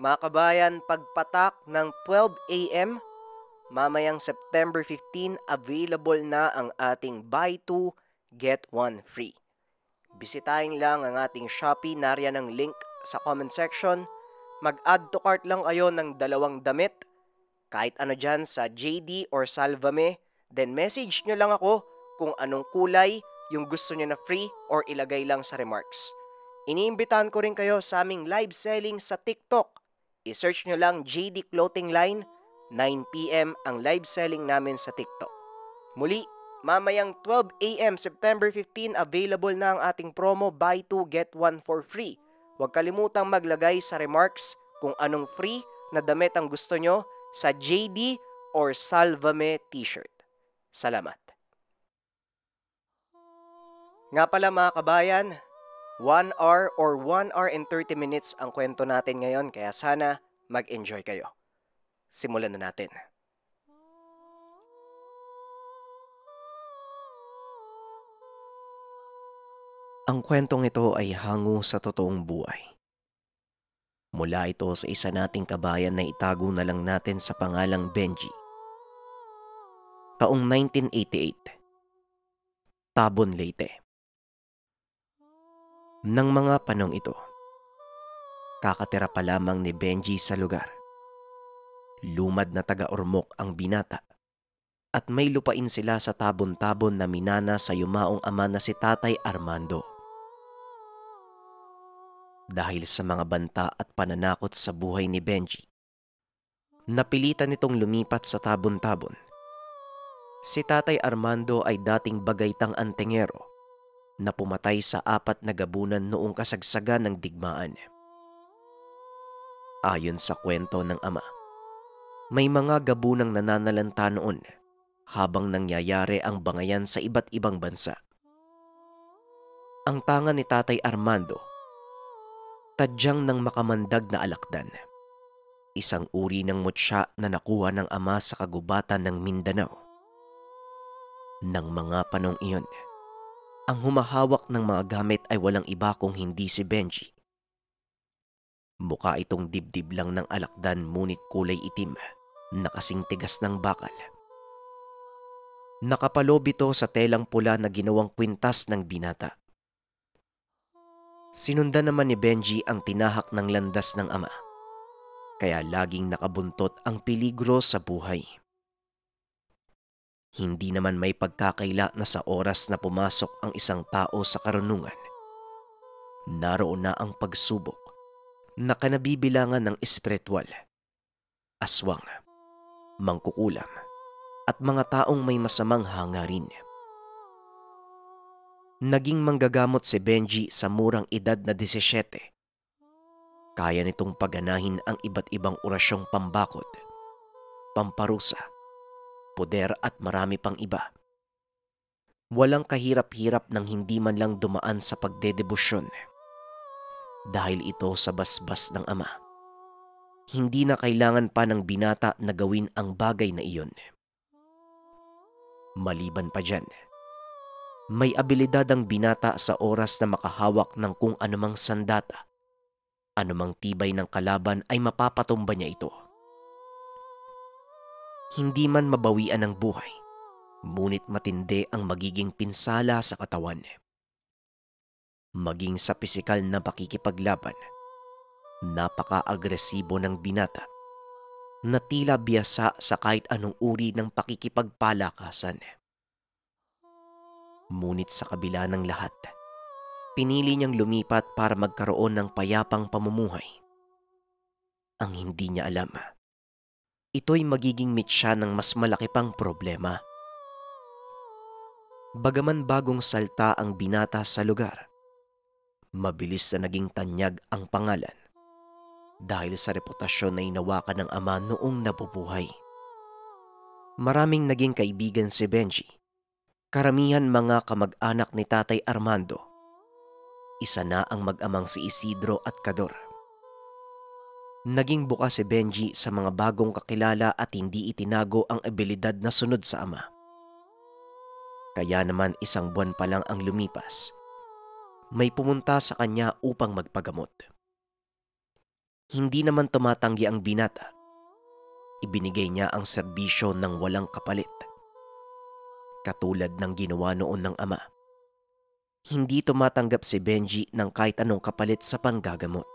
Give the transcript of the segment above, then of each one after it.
Mga kabayan, pagpatak ng 12 a.m., mamayang September 15, available na ang ating buy 2, get 1 free. Bisitahin lang ang ating Shopee, nariyan ang link sa comment section. Mag-add to cart lang kayo ng dalawang damit, kahit ano dyan sa JD or Salvame, then message nyo lang ako kung anong kulay yung gusto nyo na free or ilagay lang sa remarks. Iniimbitahan ko rin kayo sa aming live selling sa TikTok. I-search nyo lang JD Clothing Line, 9 p.m. ang live selling namin sa TikTok. Muli, mamayang 12 a.m. September 15, available na ang ating promo buy 2 get 1 for free. Huwag kalimutang maglagay sa remarks kung anong free na damit ang gusto nyo sa JD or Salvame t-shirt. Salamat. Nga pala mga kabayan, 1 hour or 1 hour and 30 minutes ang kwento natin ngayon, kaya sana mag-enjoy kayo. Simulan na natin. Ang kwentong ito ay hango sa totoong buhay. Mula ito sa isa nating kabayan na itago na lang natin sa pangalang Benji. Taong 1988. Tabon, Leyte. Nang mga panong ito, kakatira pa lamang ni Benji sa lugar. Lumad na taga-Ormoc ang binata at may lupain sila sa tabon-tabon na minana sa yumaong ama na si Tatay Armando. Dahil sa mga banta at pananakot sa buhay ni Benji, napilitan nitong lumipat sa tabon-tabon. Si Tatay Armando ay dating bagaytang antingero na pumatay sa 4 na gabunan noong kasagsagan ng digmaan. Ayon sa kwento ng ama, may mga gabunang nananalanta noon habang nangyayari ang bangayan sa iba't ibang bansa. Ang tanga ni Tatay Armando, tadyang ng makamandag na alakdan, isang uri ng mutya na nakuha ng ama sa kagubatan ng Mindanao. Nang mga panong iyon, ang humahawak ng mga gamit ay walang iba kung hindi si Benji. Mukha itong dibdib lang ng alakdan, ngunit kulay itim na kasing tigas ng bakal. Nakapalob ito sa telang pula na ginawang kwintas ng binata. Sinundan naman ni Benji ang tinahak ng landas ng ama, kaya laging nakabuntot ang peligro sa buhay. Hindi naman may pagkakaila na sa oras na pumasok ang isang tao sa karunungan, naroon na ang pagsubok na kanabibilangan ng espiritual, aswang, mangkukulam, at mga taong may masamang hangarin. Naging manggagamot si Benji sa murang edad na 17. Kaya nitong paganahin ang iba't ibang orasyong pambakod, pamparusa, poder at marami pang iba. Walang kahirap-hirap nang hindi man lang dumaan sa pagdedebosyon. Dahil ito sa basbas ng ama, hindi na kailangan pa ng binata na gawin ang bagay na iyon. Maliban pa dyan, may abilidad ang binata sa oras na makahawak ng kung anumang sandata. Anumang tibay ng kalaban ay mapapatumba niya ito. Hindi man mabawian ng buhay, ngunit matindi ang magiging pinsala sa katawan. Maging sa pisikal na pakikipaglaban, napaka-agresibo ng binata na tila biyasa sa kahit anong uri ng pakikipagpalakasan. Ngunit sa kabila ng lahat, pinili niyang lumipat para magkaroon ng payapang pamumuhay. Ang hindi niya alam, ito'y magiging mitya ng mas malaki pang problema. Bagaman bagong salta ang binata sa lugar, mabilis na naging tanyag ang pangalan dahil sa reputasyon na inawakan ng ama noong nabubuhay. Maraming naging kaibigan si Benji, karamihan mga kamag-anak ni Tatay Armando. Isa na ang mag-amang si Isidro at Kador. Naging bukas si Benji sa mga bagong kakilala at hindi itinago ang abilidad na sunod sa ama. Kaya naman 1 buwan pa lang ang lumipas, may pumunta sa kanya upang magpagamot. Hindi naman tumatanggi ang binata. Ibinigay niya ang serbisyo ng walang kapalit. Katulad ng ginawa noon ng ama. Hindi tumatanggap si Benji ng kahit anong kapalit sa panggagamot.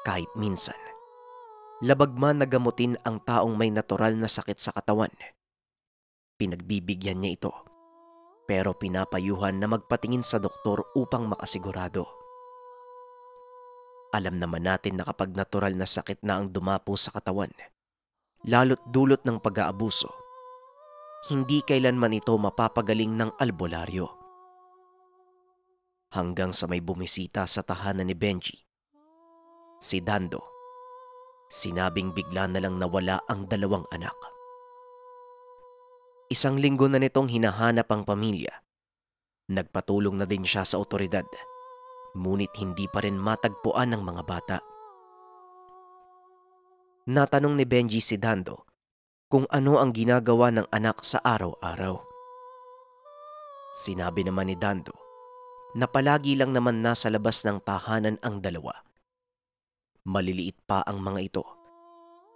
Kahit minsan, labag man na gamutin ang taong may natural na sakit sa katawan, pinagbibigyan niya ito. Pero pinapayuhan na magpatingin sa doktor upang makasigurado. Alam naman natin na kapag natural na sakit na ang dumapo sa katawan, lalo't dulot ng pag-aabuso, hindi kailanman ito mapapagaling ng albularyo. Hanggang sa may bumisita sa tahanan ni Benji, si Dando, sinabing bigla na lang nawala ang 2 anak. 1 linggo na nitong hinahanap ang pamilya. Nagpatulong na din siya sa otoridad, ngunit hindi pa rin matagpuan ng mga bata. Natanong ni Benji si Dando kung ano ang ginagawa ng anak sa araw-araw. Sinabi naman ni Dando na palagi lang naman nasa labas ng tahanan ang 2. Maliliit pa ang mga ito,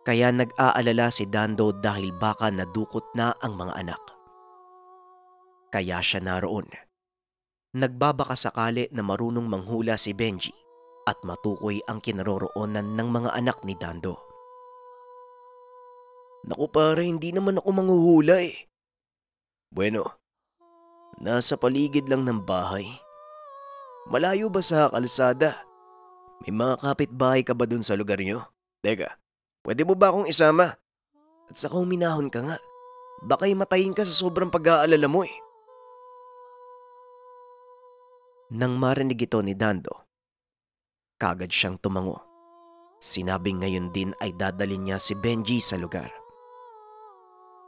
kaya nag-aalala si Dando dahil baka nadukot na ang mga anak. Kaya siya naroon. Nagbabaka sakali na marunong manghula si Benji at matukoy ang kinaroroonan ng mga anak ni Dando. Naku pare, hindi naman ako manghuhula eh. Bueno, nasa paligid lang ng bahay. Malayo ba sa kalsada? May mga kapitbahay ka ba dun sa lugar nyo? Teka, pwede mo ba akong isama? At saka huminahon ka nga. Baka'y matayin ka sa sobrang pag-aalala mo eh. Nang marinig ito ni Dando, kagad siyang tumango. Sinabing ngayon din ay dadalhin niya si Benji sa lugar.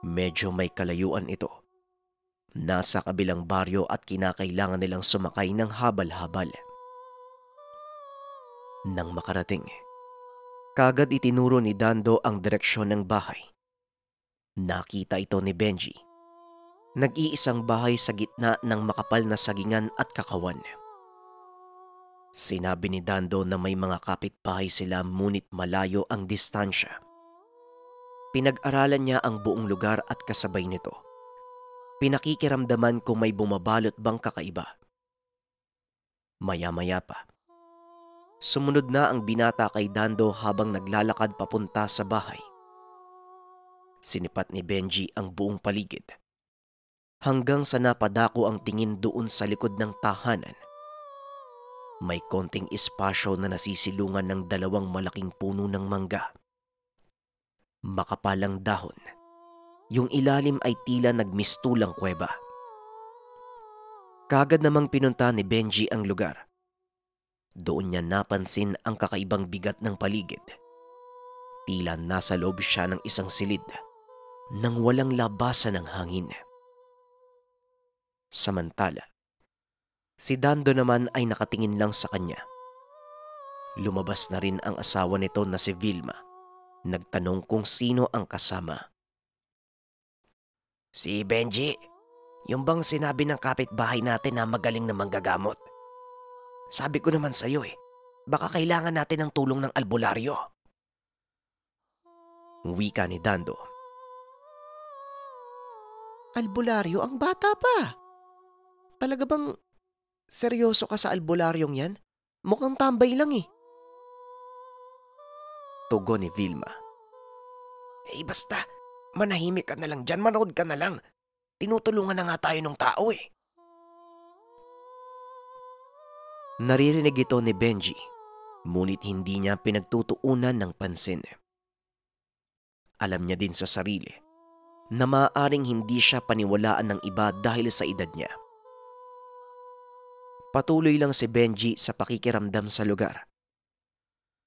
Medyo may kalayuan ito. Nasa kabilang baryo at kinakailangan nilang sumakay ng habal-habal. Nang makarating, kagad itinuro ni Dando ang direksyon ng bahay. Nakita ito ni Benji. Nag-iisang bahay sa gitna ng makapal na sagingan at kakawan. Sinabi ni Dando na may mga kapitbahay sila ngunit malayo ang distansya. Pinag-aralan niya ang buong lugar at kasabay nito. Pinakikiramdaman kung may bumabalot bang kakaiba. Maya-maya pa, sumunod na ang binata kay Dando habang naglalakad papunta sa bahay. Sinipat ni Benji ang buong paligid hanggang sa napadako ang tingin doon sa likod ng tahanan. May konting espasyo na nasisilungan ng 2 malaking puno ng mangga. Makapalang dahon, yung ilalim ay tila nagmistulang kuweba. Kagad namang pinunta ni Benji ang lugar. Doon niya napansin ang kakaibang bigat ng paligid. Tila nasa loob siya ng isang silid nang walang labasan ng hangin. Samantala, si Dando naman ay nakatingin lang sa kanya. Lumabas na rin ang asawa nito na si Vilma. Nagtanong kung sino ang kasama. Si Benji, yung bang sinabi ng kapitbahay natin na magaling na manggagamot? Sabi ko naman sa'yo eh, baka kailangan natin ng tulong ng albularyo. Wika ni Dando. Albularyo? Ang bata pa! Talaga bang seryoso ka sa albularyong yan? Mukhang tambay lang eh. Tugon ni Vilma. Eh basta, manahimik ka na lang dyan, manood ka na lang. Tinutulungan na nga tayo ng tao eh. Naririnig ito ni Benji, ngunit hindi niya pinagtutuunan ng pansin. Alam niya din sa sarili na maaaring hindi siya paniwalaan ng iba dahil sa edad niya. Patuloy lang si Benji sa pakikiramdam sa lugar.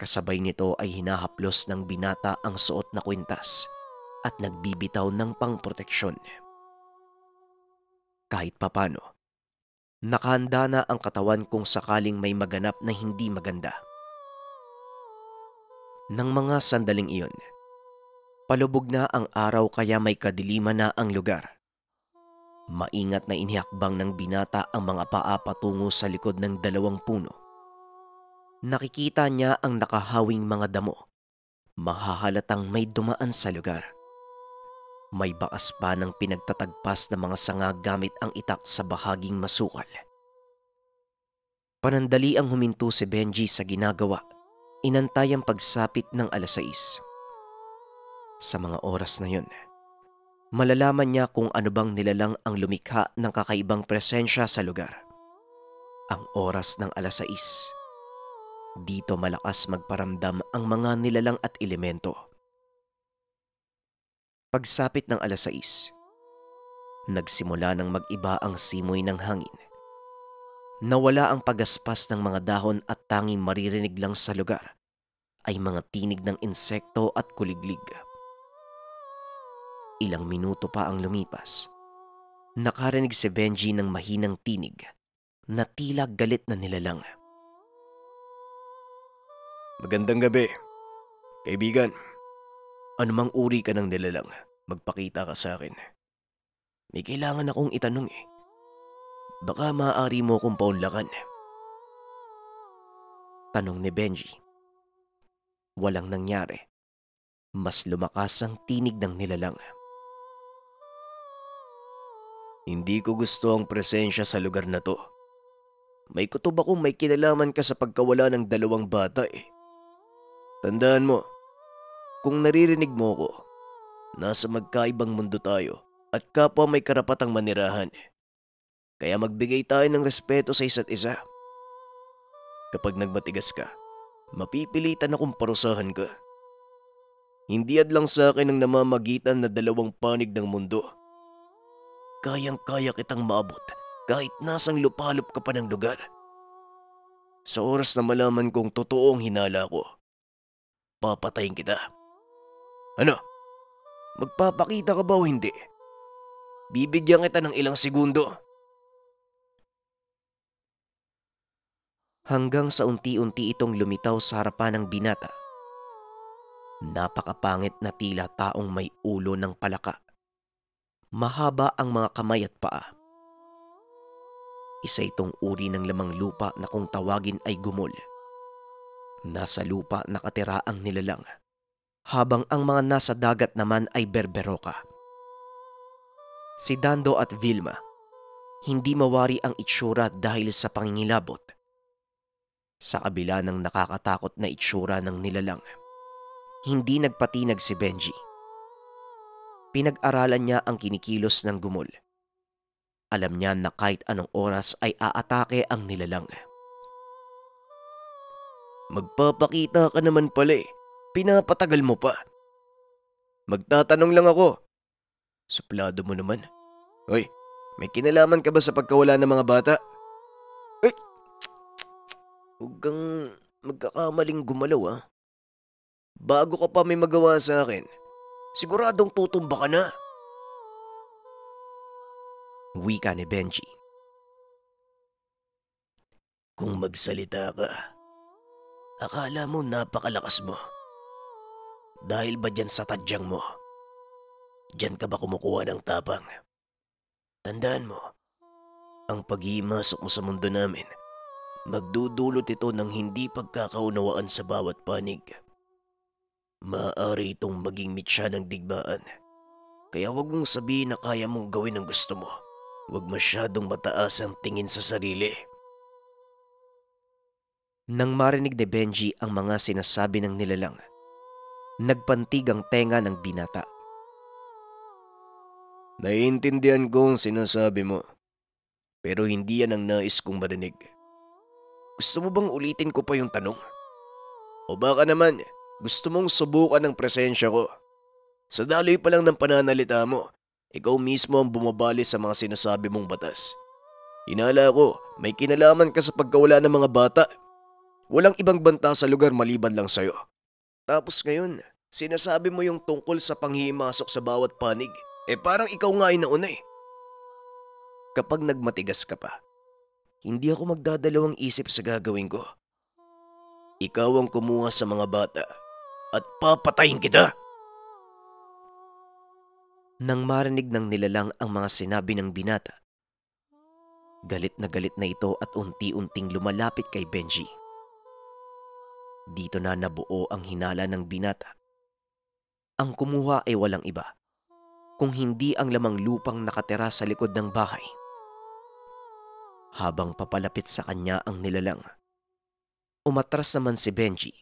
Kasabay nito ay hinahaplos ng binata ang suot na kwintas at nagbibitaw ng pangproteksyon. Kahit papano, nakahanda na ang katawan kung sakaling may maganap na hindi maganda. Nang mga sandaling iyon, palubog na ang araw kaya may kadiliman na ang lugar. Maingat na inihakbang ng binata ang mga paa patungo sa likod ng 2 puno. Nakikita niya ang nakahawing mga damo. Mahahalatang may dumaan sa lugar. May bakas pa ng pinagtatagpas na mga sanga gamit ang itak sa bahaging masukal. Panandali ang huminto si Benji sa ginagawa. Inantay ang pagsapit ng 6:00. Sa mga oras na yun, malalaman niya kung ano bang nilalang ang lumikha ng kakaibang presensya sa lugar. Ang oras ng 6:00. Dito malakas magparamdam ang mga nilalang at elemento. Pagsapit ng 6:00, nagsimula ng mag-iba ang simoy ng hangin. Nawala ang pagaspas ng mga dahon at tanging maririnig lang sa lugar ay mga tinig ng insekto at kuliglig. Ilang minuto pa ang lumipas. Nakarinig si Benji ng mahinang tinig na tila galit na nilalang. Magandang gabi, kaibigan. Anumang uri ka ng nilalang, magpakita ka sa akin. May kailangan akong itanong eh. Baka maaari mo akong paunlakan. Tanong ni Benji. Walang nangyari. Mas lumakas ang tinig ng nilalang. Hindi ko gusto ang presensya sa lugar na to. May kutob akong may kinalaman ka sa pagkawala ng 2 bata eh. Tandaan mo, kung naririnig mo ko, nasa magkaibang mundo tayo at kapwa may karapatang manirahan. Kaya magbigay tayo ng respeto sa isa't isa. Kapag nagmatigas ka, mapipilitan akong parusahan ka. Hindi adlang sa akin ang namamagitan na 2 panig ng mundo. Kayang-kaya kitang maabot kahit nasang lupalop ka pa ng lugar. Sa oras na malaman kong totoo ang hinala ko, papatayin kita. Ano? Magpapakita ka ba o hindi? Bibigyan kita ng ilang segundo. Hanggang sa unti-unti itong lumitaw sa harapan ng binata. Napakapangit na tila taong may ulo ng palaka. Mahaba ang mga kamay at paa. Isa itong uri ng lamang lupa na kung tawagin ay gumol. Nasa lupa nakatira ang nilalang, habang ang mga nasa dagat naman ay berberoka. Si Dando at Vilma, hindi mawari ang itsura dahil sa pangingilabot. Sa kabila ng nakakatakot na itsura ng nilalang, hindi nagpatinag si Benji. Pinag-aralan niya ang kinikilos ng gumol. Alam niya na kahit anong oras ay aatake ang nilalang. Magpapakita ka naman pala eh. Pinapatagal mo pa. Magtatanong lang ako. Suplado mo naman. Hoy, may kinalaman ka ba sa pagkawala ng mga bata? Ay! Huwag kang magkakamaling gumalaw ah. Bago ka pa may magawa sa akin, siguradong tutumba ka na. Wika ni Benji. Kung magsalita ka, akala mo napakalakas mo. Dahil ba dyan sa tadyang mo? Dyan ka ba kumukuha ng tapang? Tandaan mo, ang pag-iimasok mo sa mundo namin, magdudulot ito ng hindi pagkakaunawaan sa bawat panig. Maaari itong maging mitya ng digmaan. Kaya huwag mong sabihin na kaya mong gawin ang gusto mo. Huwag masyadong mataas ang tingin sa sarili. Nang marinig ni Benji ang mga sinasabi ng nilalang, nagpantig ang tenga ng binata. Naiintindihan ko ang sinasabi mo, pero hindi yan ang nais kong marinig. Gusto mo bang ulitin ko pa yung tanong? O baka naman, gusto mong subukan ng presensya ko? Sa daloy pa lang ng pananalita mo, ikaw mismo ang bumabali sa mga sinasabi mong batas. Hinala ko, may kinalaman ka sa pagkawala ng mga bata. Walang ibang banta sa lugar maliban lang sa'yo. Tapos ngayon, sinasabi mo yung tungkol sa panghihimasok sa bawat panig. Parang ikaw nga ay nauna eh. Kapag nagmatigas ka pa, hindi ako magdadalawang isip sa gagawin ko. Ikaw ang kumuha sa mga bata at papatayin kita. Nang marinig ng nilalang ang mga sinabi ng binata, galit na ito at unti-unting lumalapit kay Benji. Dito na nabuo ang hinala ng binata. Ang kumuha ay walang iba, kung hindi ang lamang lupang nakatira sa likod ng bahay. Habang papalapit sa kanya ang nilalang, umatras naman si Benji,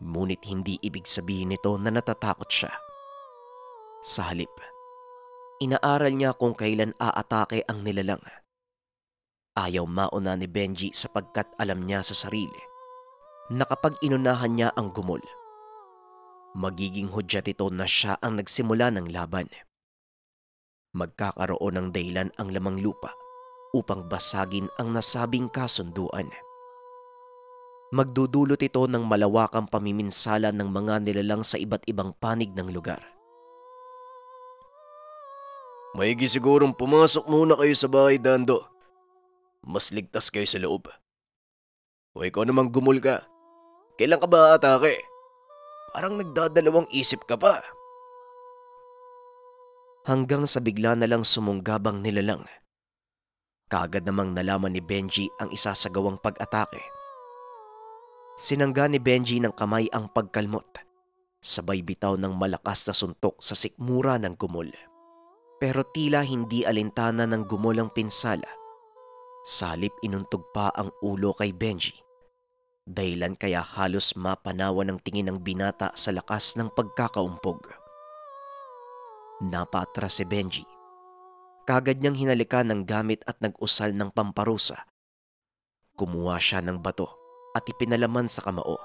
ngunit hindi ibig sabihin nito na natatakot siya. Sa halip, inaaral niya kung kailan aatake ang nilalang. Ayaw mauna ni Benji sapagkat alam niya sa sarili na kapag inunahan niya ang gumol, magiging hudyat ito na siya ang nagsimula ng laban. Magkakaroon ng dahilan ang lamang lupa upang basagin ang nasabing kasunduan. Magdudulot ito ng malawakang pamiminsala ng mga nilalang sa iba't ibang panig ng lugar. Maigi sigurong pumasok muna kayo sa bahay, Dando. Mas ligtas kayo sa loob. O ikaw namang gumul ka. Kailan ka ba atake? Parang nagdadalawang isip ka pa. Hanggang sa bigla na lang sumunggabang nilalang. Kaagad namang nalaman ni Benji ang isasagawang pag-atake. Sinangga ni Benji ng kamay ang pagkalmot, sabay bitaw ng malakas na suntok sa sikmura ng gumol. Pero tila hindi alintana ng gumol ang pinsala. Sa halip inuntog pa ang ulo kay Benji. Dahilan kaya halos mapanawa ng tingin ng binata sa lakas ng pagkakaumpog. Napaatras si Benji. Kagad niyang hinalikan ng gamit at nag-usal ng pamparusa. Kumuha siya ng bato at ipinalaman sa kamao.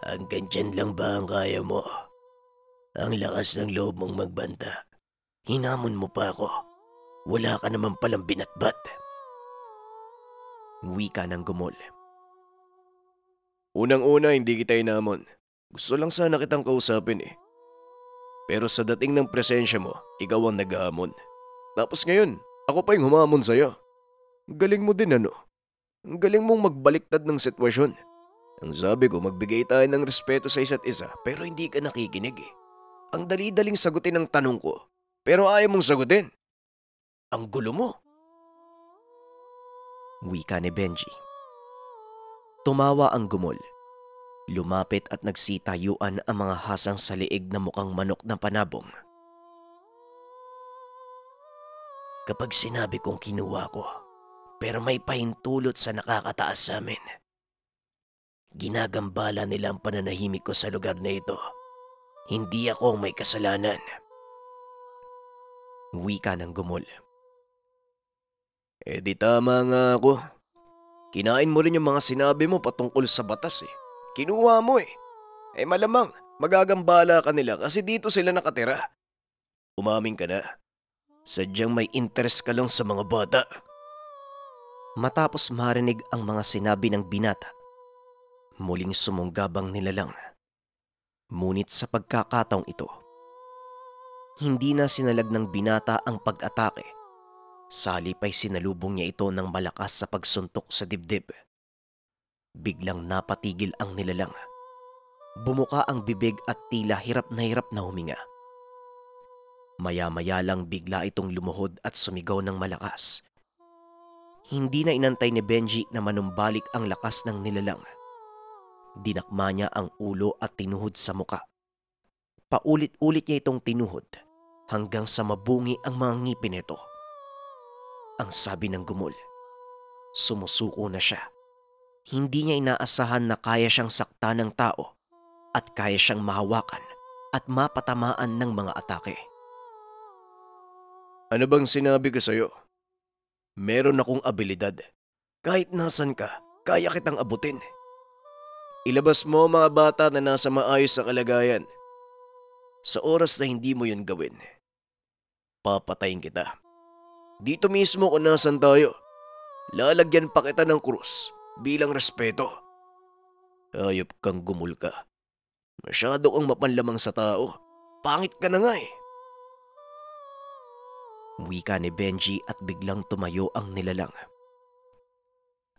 Hanggang dyan lang ba ang kaya mo? Ang lakas ng loob mong magbanta. Hinamon mo pa ako. Wala ka naman palang binatbat. Wika ng gumol. Unang-una hindi kita inamon. Gusto lang sana kitang kausapin eh. Pero sa dating ng presensya mo, ikaw ang naghahamon. Tapos ngayon, ako pa yung humamon sa'yo. Galing mo din ano? Ang galing mong magbaliktad ng sitwasyon. Ang sabi ko, magbigay tayo ng respeto sa isa't isa pero hindi ka nakikinig eh. Ang dali-daling sagutin ang tanong ko pero ayaw mong sagutin. Ang gulo mo. Wika ni Benji. Tumawa ang gumol. Lumapit at nagsitayuan ang mga hasang sa liig na mukhang manok na panabong. Kapag sinabi kong kinuha ko, pero may pahintulot sa nakakataas sa amin. Ginagambala nila ang pananahimik ko sa lugar na ito. Hindi ako ang may kasalanan. Wika ng gumol. Eh di tama nga ako. Kinain mo rin yung mga sinabi mo patungkol sa batas eh. Kinuha mo eh. Eh malamang magagambala ka nila kasi dito sila nakatira. Umamin ka na. Sadyang may interest ka lang sa mga bata. Matapos marinig ang mga sinabi ng binata, muling sumunggabang nilalang. Ngunit sa pagkakataong ito, hindi na sinalag ng binata ang pag-atake. Sa halip ay sinalubong niya ito ng malakas sa pagsuntok sa dibdib. Biglang napatigil ang nilalang. Bumuka ang bibig at tila hirap na huminga. Maya-maya lang bigla itong lumuhod at sumigaw ng malakas. Hindi na inantay ni Benji na manumbalik ang lakas ng nilalang. Dinakma niya ang ulo at tinuhod sa muka. Paulit-ulit niya itong tinuhod hanggang sa mabungi ang mga ngipin nito. Ang sabi ng gumol, sumusuko na siya. Hindi niya inaasahan na kaya siyang sakta ng tao at kaya siyang mahawakan at mapatamaan ng mga atake. Ano bang sinabi ko sa'yo? Meron akong abilidad. Kahit nasan ka, kaya kitang abutin. Ilabas mo mga bata na nasa maayos sa kalagayan. Sa oras na hindi mo yun gawin, papatayin kita. Dito mismo kung nasan tayo, lalagyan pa kita ng krus bilang respeto. Ayop kang gumul ka. Masyado kang mapanlamang sa tao. Pangit ka na nga eh. Wika ni Benji at biglang tumayo ang nilalang.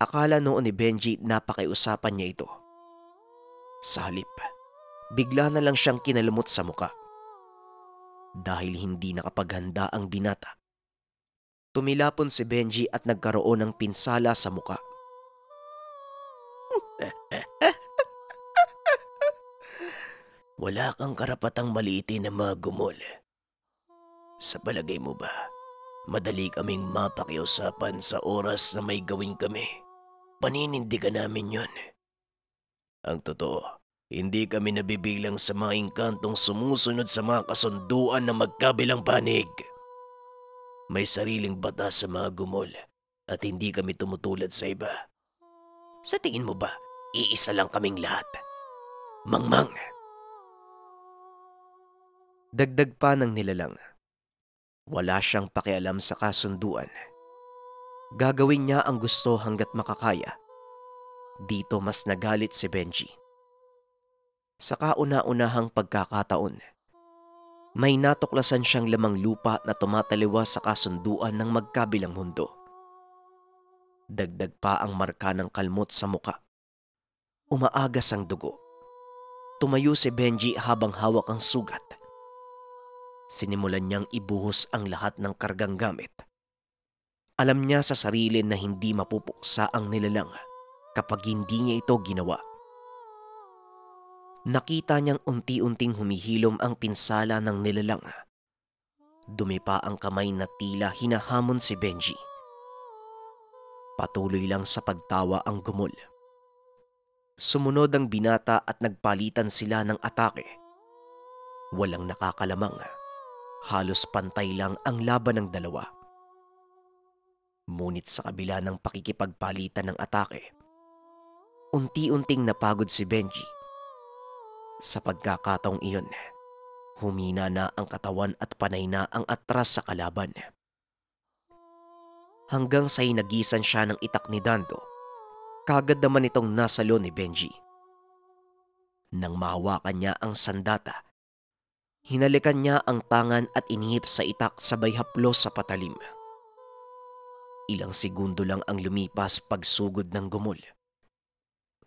Akala noon ni Benji napakiusapan niya ito. Sa halip, bigla na lang siyang kinalumot sa muka. Dahil hindi nakapaghanda ang binata, tumilapon si Benji at nagkaroon ng pinsala sa muka. Wala kang karapatang maliitin ang mga gumol. Sa palagay mo ba, madali kaming mapakiusapan sa oras na may gawin kami? Paninindigan namin yon. Ang totoo, hindi kami nabibilang sa mga engkantong sumusunod sa mga kasunduan ng magkabilang panig. May sariling batas sa mga gumol at hindi kami tumutulad sa iba. Sa tingin mo ba, iisa lang kaming lahat? Mangmang! Dagdag pa ng nilalang. Wala siyang pakialam sa kasunduan. Gagawin niya ang gusto hanggat makakaya. Dito mas nagalit si Benji. Sa kauna-unahang pagkakataon, may natuklasan siyang lamang lupa na tumataliwas sa kasunduan ng magkabilang mundo. Dagdag pa ang marka ng kalmot sa muka. Umaagas ang dugo. Tumayo si Benji habang hawak ang sugat. Sinimulan niyang ibuhos ang lahat ng kargang gamit. Alam niya sa sarili na hindi mapupuksa ang nilalang kapag hindi niya ito ginawa. Nakita niyang unti-unting humihilom ang pinsala ng nilalang. Dumi pa ang kamay na tila hinahamon si Benji. Patuloy lang sa pagtawa ang gumol. Sumunod ang binata at nagpalitan sila ng atake. Walang nakakalamang. Halos pantay lang ang laban ng dalawa. Ngunit sa kabila ng pakikipagpalitan ng atake, unti-unting napagod si Benji. Sa pagkakataong iyon, humina na ang katawan at panay na ang atras sa kalaban. Hanggang sa inagisan siya ng itak ni Dando, kagad naman itong nasalo ni Benji. Nang mahawakan niya ang sandata, hinalikan niya ang tangan at inihip sa itak sabay haplos sa patalim. Ilang segundo lang ang lumipas pagsugod ng gumol.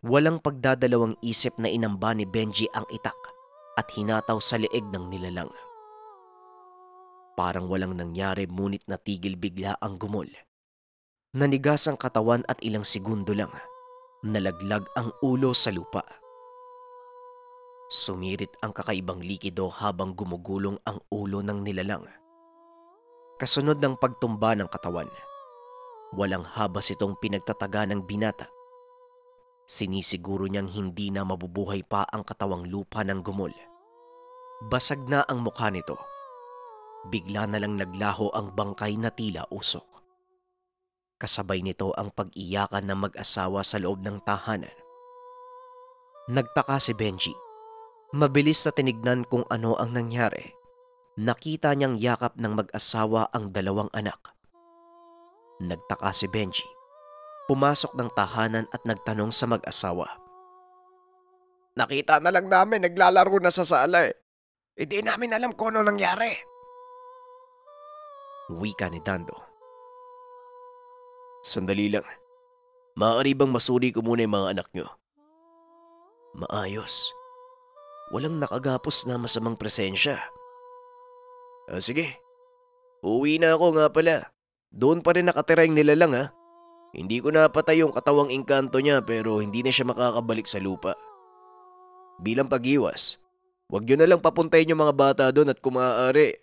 Walang pagdadalawang isip na inamba ni Benji ang itak at hinataw sa leeg ng nilalang. Parang walang nangyari ngunit natigil bigla ang gumol. Nanigas ang katawan at ilang segundo lang nalaglag ang ulo sa lupa. Sumirit ang kakaibang likido habang gumugulong ang ulo ng nilalang. Kasunod ng pagtumba ng katawan, walang habas itong pinagtataga ng binata. Sinisiguro niyang hindi na mabubuhay pa ang katawang lupa ng gumol. Basag na ang mukha nito. Bigla na lang naglaho ang bangkay na tila usok. Kasabay nito ang pag-iyakan ng mag-asawa sa loob ng tahanan. Nagtaka si Benji. Mabilis na tinignan kung ano ang nangyari. Nakita niyang yakap ng mag-asawa ang dalawang anak. Nagtaka si Benji. Pumasok ng tahanan at nagtanong sa mag-asawa. Nakita na lang namin naglalaro na sa sala eh. Hindi namin alam kung ano nangyari. Wika ni Dando. Sandali lang. Maaari bang masuri ko muna yung mga anak nyo? Maayos. Walang nakagapos na masamang presensya. Sige. Uwi na ako nga pala. Doon pa rin nakatira yung nilalang ha. Hindi ko napatay yung katawang engkanto niya pero hindi na siya makakabalik sa lupa. Bilang pag-iwas, huwag nyo na lang papuntayin yung mga bata doon at kung maaari,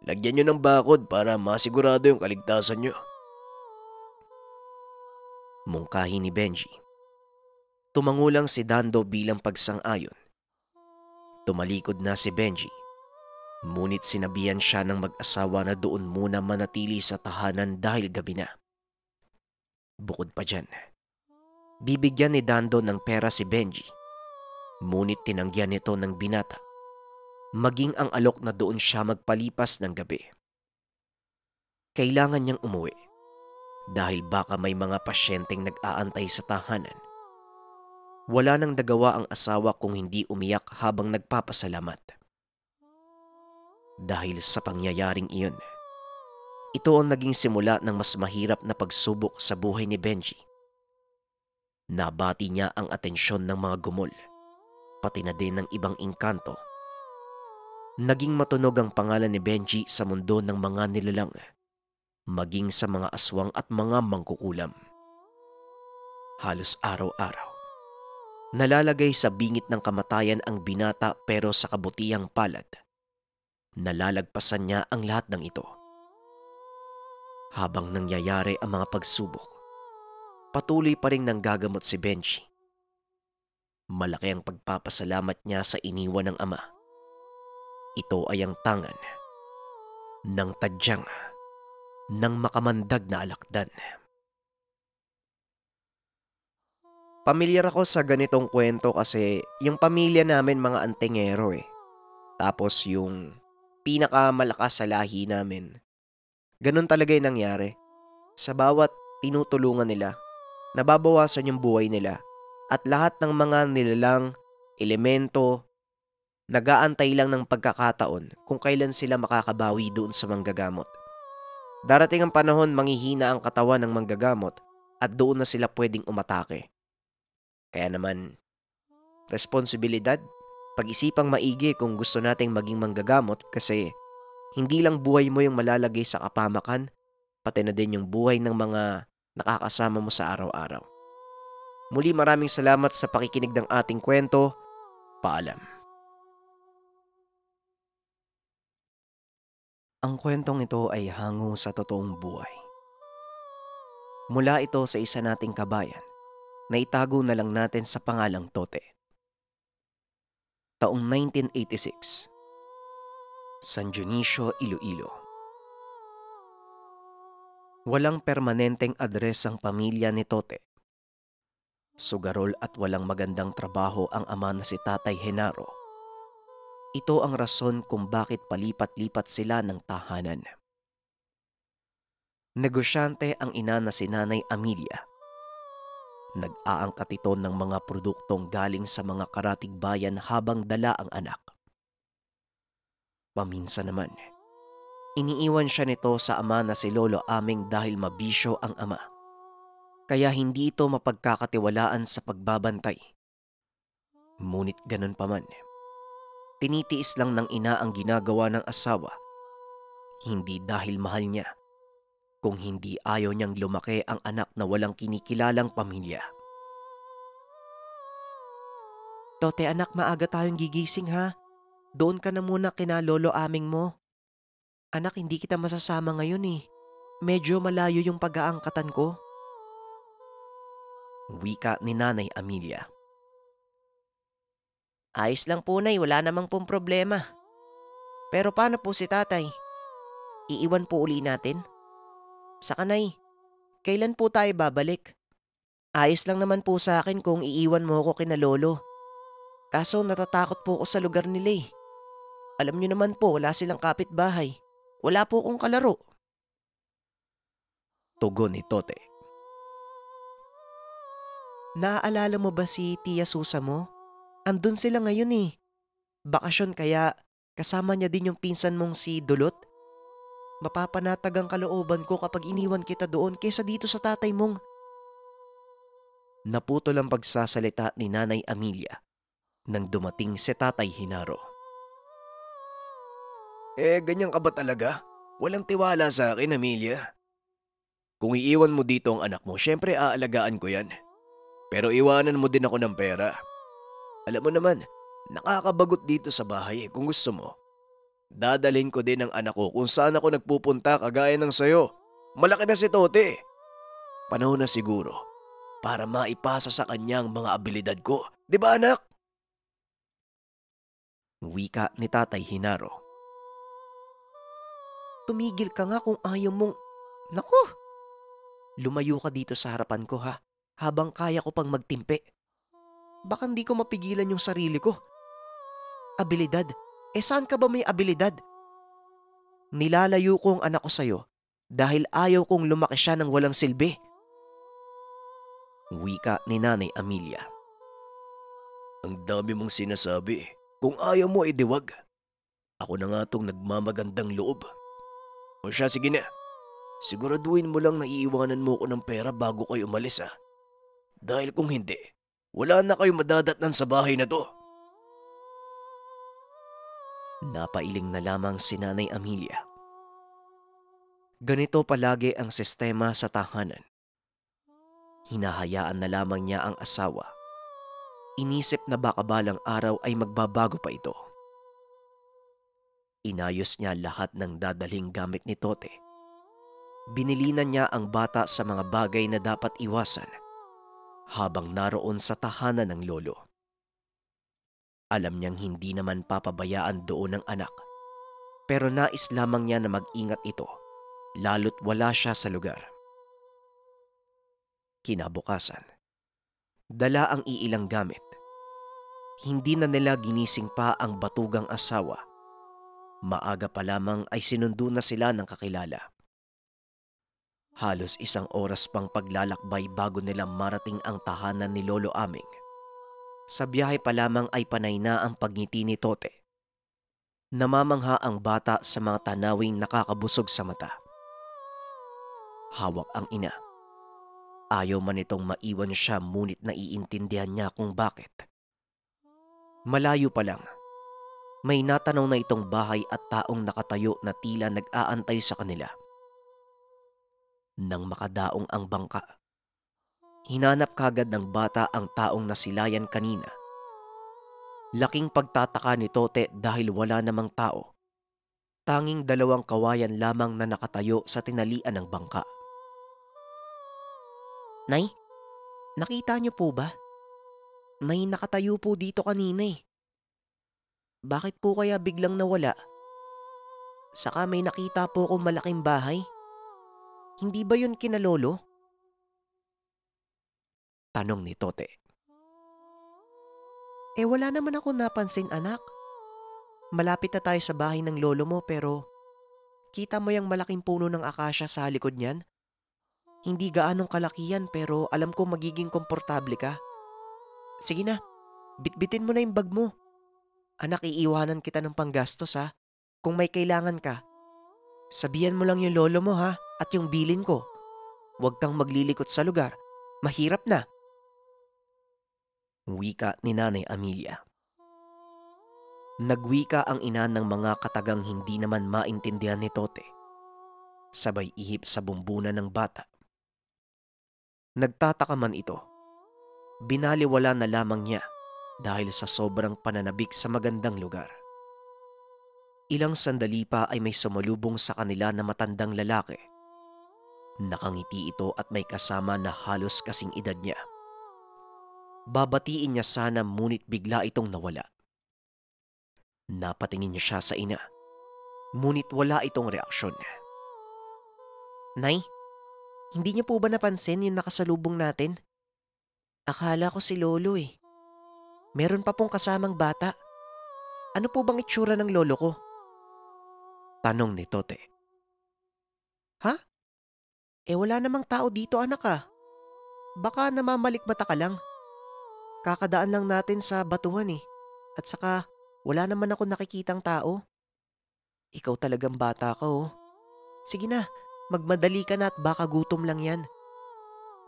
lagyan nyo ng bakod para masigurado yung kaligtasan nyo. Mungkahi ni Benji. Tumangulang si Dando bilang pagsang-ayon. Tumalikod na si Benji. Ngunit sinabihan siya ng mag-asawa na doon muna manatili sa tahanan dahil gabi na. Bukod pa dyan, bibigyan ni Dando ng pera si Benji. Ngunit tinanggihan nito ng binata. Maging ang alok na doon siya magpalipas ng gabi. Kailangan niyang umuwi dahil baka may mga pasyenteng nag-aantay sa tahanan. Wala nang nagawa ang asawa kung hindi umiyak habang nagpapasalamat. Dahil sa pangyayaring iyon, ito ang naging simula ng mas mahirap na pagsubok sa buhay ni Benji. Nabati niya ang atensyon ng mga gumol, pati na din ng ibang engkanto. Naging matunog ang pangalan ni Benji sa mundo ng mga nilalang, maging sa mga aswang at mga mangkukulam. Halos araw-araw, Nalalagay sa bingit ng kamatayan ang binata pero sa kabutihang palad, nalalagpasan niya ang lahat ng ito. Habang nangyayari ang mga pagsubok, patuloy pa rin nanggagamot si Benji. Malaki ang pagpapasalamat niya sa iniwan ng ama. Ito ay ang tangan ng tadyang ng makamandag na alakdan. Pamilyar ako sa ganitong kwento kasi yung pamilya namin mga antingero eh. Tapos yung pinakamalakas sa lahi namin. Ganun talaga yung nangyari. Sa bawat tinutulungan nila, nababawasan yung buhay nila. At lahat ng mga nilalang elemento, nag-aantay lang ng pagkakataon kung kailan sila makakabawi doon sa manggagamot. Darating ang panahon manghihina ang katawan ng manggagamot at doon na sila pwedeng umatake. Kaya naman, responsibilidad, pag-isipang maigi kung gusto nating maging manggagamot kasi hindi lang buhay mo yung malalagay sa kapamakan, pati na din yung buhay ng mga nakakasama mo sa araw-araw. Muli maraming salamat sa pakikinig ng ating kwento. Paalam. Ang kwentong ito ay hango sa totoong buhay. Mula ito sa isa nating kabayan na itago na lang natin sa pangalang Tote. Taong 1986, San Dionisio, Iloilo. Walang permanenteng adres ang pamilya ni Tote. Sugarol at walang magandang trabaho ang ama na si Tatay Genaro. Ito ang rason kung bakit palipat-lipat sila ng tahanan. Negosyante ang ina na si Nanay Amelia. Nag-aangkat ito ng mga produktong galing sa mga karatig bayan habang dala ang anak. Paminsan naman, iniiwan siya nito sa ama na si Lolo Aming dahil mabisyo ang ama. Kaya hindi ito mapagkakatiwalaan sa pagbabantay. Ngunit ganun pa man, tinitiis lang ng ina ang ginagawa ng asawa. Hindi dahil mahal niya, kung hindi ayaw niyang lumaki ang anak na walang kinikilalang pamilya. Tote anak, maaga tayong gigising ha. Doon ka na muna kina Lolo Aming mo. Anak, hindi kita masasama ngayon eh. Medyo malayo yung pag-aangkatan ko. Wika ni Nanay Amelia. Ayos lang po nay, wala namang pong problema. Pero paano po si tatay? Iiwan po uli natin? Saka nay, kailan po tayo babalik? Ayos lang naman po sa akin kung iiwan mo ako kina lolo. Kaso natatakot po ako sa lugar nila eh. Alam niyo naman po, wala silang kapitbahay. Wala po akong kalaro. Tugon ni Tote. Naaalala mo ba si Tia Susa mo? Andun sila ngayon eh. Bakasyon kaya kasama niya din yung pinsan mong si Dulot? Mapapanatag ang kalooban ko kapag iniwan kita doon kaysa dito sa tatay mong. Naputol ang pagsasalita ni Nanay Amelia nang dumating si Tatay Genaro. Ganyan ka ba talaga? Walang tiwala sa akin, Amelia. Kung iiwan mo dito ang anak mo, syempre aalagaan ko yan. Pero iwanan mo din ako ng pera. Alam mo naman, nakakabagot dito sa bahay kung gusto mo. Dadalhin ko din ang anak ko kung saan ako nagpupunta kagaya ng sayo. Malaki na si Tote. Panahon na siguro para maipasa sa kanya ang mga abilidad ko. Di ba anak? Wika ni Tatay Genaro. Tumigil ka nga kung ayaw mong. Naku! Lumayo ka dito sa harapan ko ha, habang kaya ko pang magtimpe. Baka hindi ko mapigilan yung sarili ko. Abilidad? Saan ka ba may abilidad? Nilalayo ko ang anak ko sa'yo dahil ayaw kong lumaki siya ng walang silbi. Wika ni Nanay Amelia. Ang dami mong sinasabi. Kung ayaw mo, diwag. Ako na nga tong nagmamagandang loob. O siya, sige na. Siguraduhin mo lang na iiwanan mo ko ng pera bago kayo umalis ha. Dahil kung hindi, wala na kayo madadatnan sa bahay na to. Napailing na lamang si Nanay Amelia. Ganito palagi ang sistema sa tahanan. Hinahayaan na lamang niya ang asawa. Inisip na baka balang araw ay magbabago pa ito. Inayos niya lahat ng dadalhing gamit ni Tote. Binilinan niya ang bata sa mga bagay na dapat iwasan habang naroon sa tahanan ng lolo. Alam niyang hindi naman papabayaan doon ng anak, pero nais lamang niya na mag-ingat ito lalo't wala siya sa lugar. Kinabukasan, dala ang iilang gamit. Hindi na nila ginising pa ang batugang asawa. Maaga pa lamang ay sinundo na sila ng kakilala. Halos 1 oras pang paglalakbay bago nila marating ang tahanan ni Lolo Aming. Sa biyahe pa lamang ay panay na ang pagngiti ni Tote. Namamangha ang bata sa mga tanawing nakakabusog sa mata. Hawak ang ina. Ayaw man itong maiwan siya, ngunit naiintindihan niya kung bakit. Malayo pa lang, may natanaw na itong bahay at taong nakatayo na tila nag-aantay sa kanila. Nang makadaong ang bangka, hinanap kagad ng bata ang taong nasilayan kanina. Laking pagtataka ni Tote dahil wala namang tao. Tanging 2 kawayan lamang na nakatayo sa tinalian ng bangka. Nay, nakita niyo po ba? May nakatayo po dito kanina eh. Bakit po kaya biglang nawala? Saka may nakita po akong malaking bahay. Hindi ba yun kina Lolo? Tanong ni Tote. Wala naman ako napansin, anak. Malapit na tayo sa bahay ng lolo mo, pero kita mo yung malaking puno ng akasya sa likod niyan? Hindi gaanong kalakihan, pero alam ko magiging komportable ka. Sige na, bitbitin mo na yung bag mo. Anak, iiwanan kita ng panggastos ha. Kung may kailangan ka, sabihan mo lang yung lolo mo ha, at yung bilin ko. Huwag kang maglilikot sa lugar. Mahirap na. Wika ni Nanay Amelia. Nagwika ang ina ng mga katagang hindi naman maintindihan ni Tote. Sabay ihip sa bumbunan ng bata. Nagtataka man ito. Binaliwala na lamang niya dahil sa sobrang pananabik sa magandang lugar. Ilang sandali pa ay may sumalubong sa kanila na matandang lalaki. Nakangiti ito at may kasama na halos kasing edad niya. Babatiin niya sana, ngunit bigla itong nawala. Napatingin niya siya sa ina, ngunit wala itong reaksyon. Nay, hindi niyo po ba napansin yung nakasalubong natin? Akala ko si Lolo eh. Meron pa pong kasamang bata. Ano po bang itsura ng lolo ko? Tanong ni Tote. Ha? Wala namang tao dito, anak ah. Baka namamalikmata ka lang. Kakadaan lang natin sa batuhan eh. At saka wala naman ako nakikitang tao. Ikaw talagang bata ka oh. Sige na, magmadali ka na at baka gutom lang yan.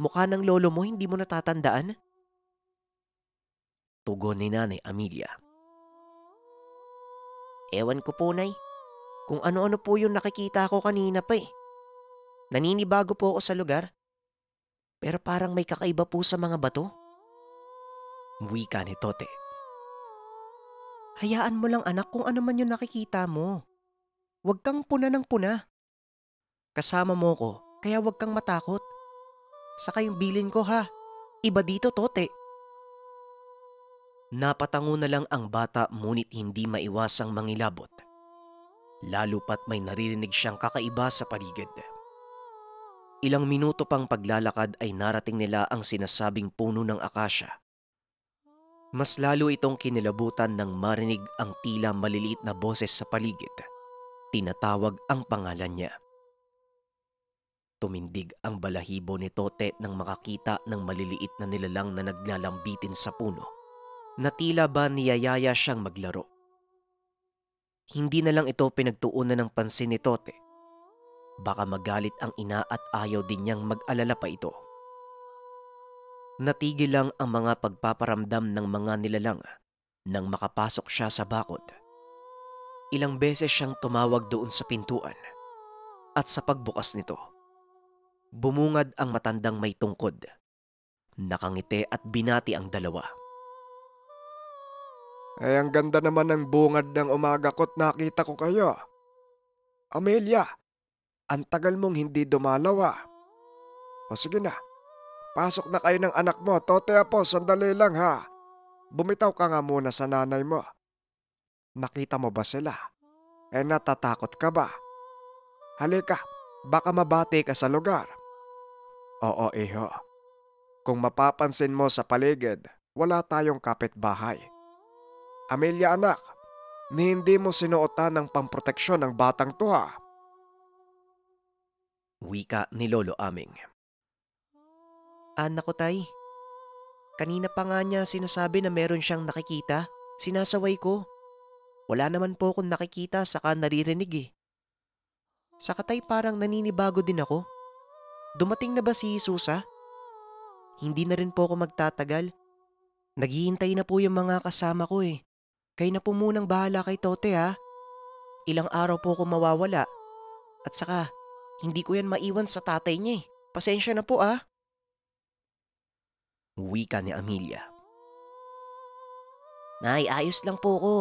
Mukha ng lolo mo hindi mo natatandaan? Tugon ni Nanay Amelia. Ewan ko po, Nay. Kung ano-ano po yung nakikita ko kanina pa eh. Naninibago po ako sa lugar. Pero parang may kakaiba po sa mga bato. Wika ni Tote. Hayaan mo lang anak kung ano man yung nakikita mo. Huwag kang puna ng puna. Kasama mo ko, kaya huwag kang matakot. Saka yung bilin ko ha. Iba dito, Tote. Napatango na lang ang bata, ngunit hindi maiwasang mangilabot. Lalo pat may naririnig siyang kakaiba sa paligid. Ilang minuto pang paglalakad ay narating nila ang sinasabing puno ng akasya. Mas lalo itong kinilabutan nang marinig ang tila maliliit na boses sa paligid. Tinatawag ang pangalan niya. Tumindig ang balahibo ni Tote nang makakita ng maliliit na nilalang na naglalambitin sa puno, na tila ba niyayaya siyang maglaro. Hindi na lang ito pinagtuunan ng pansin ni Tote. Baka magalit ang ina at ayaw din niyang mag-alala pa ito. Natigil lang ang mga pagpaparamdam ng mga nilalang nang makapasok siya sa bakod. Ilang beses siyang tumawag doon sa pintuan, at sa pagbukas nito, bumungad ang matandang may tungkod. Nakangiti at binati ang dalawa. Ang ganda naman ng bungad ng umaga ko't nakita ko kayo. Amelia, ang tagal mong hindi dumalaw ah. O sige na, pasok na kayo ng anak mo. Tote po, sandali lang ha. Bumitaw ka nga muna sa nanay mo. Nakita mo ba sila? Natatakot ka ba? Halika, baka mabati ka sa lugar. Oo, iho. Kung mapapansin mo sa paligid, wala tayong kapitbahay. Amelia anak, hindi mo sinuotan ng pamproteksyon ng batang to ha. Wika ni Lolo Aming. Anak ko tay, kanina pa nga niya sinasabi na meron siyang nakikita. Sinasaway ko. Wala naman po akong nakikita saka naririnig eh. Saka tay parang naninibago din ako. Dumating na ba si Susa? Hindi na rin po ako magtatagal. Naghihintay na po yung mga kasama ko eh. Kayo na po munang bahala kay Tote ha. Ilang araw po ako mawawala. At saka, hindi ko yan maiwan sa tatay niya eh. Pasensya na po ah. Wika ni Amelia. Nay, ayos lang po ko.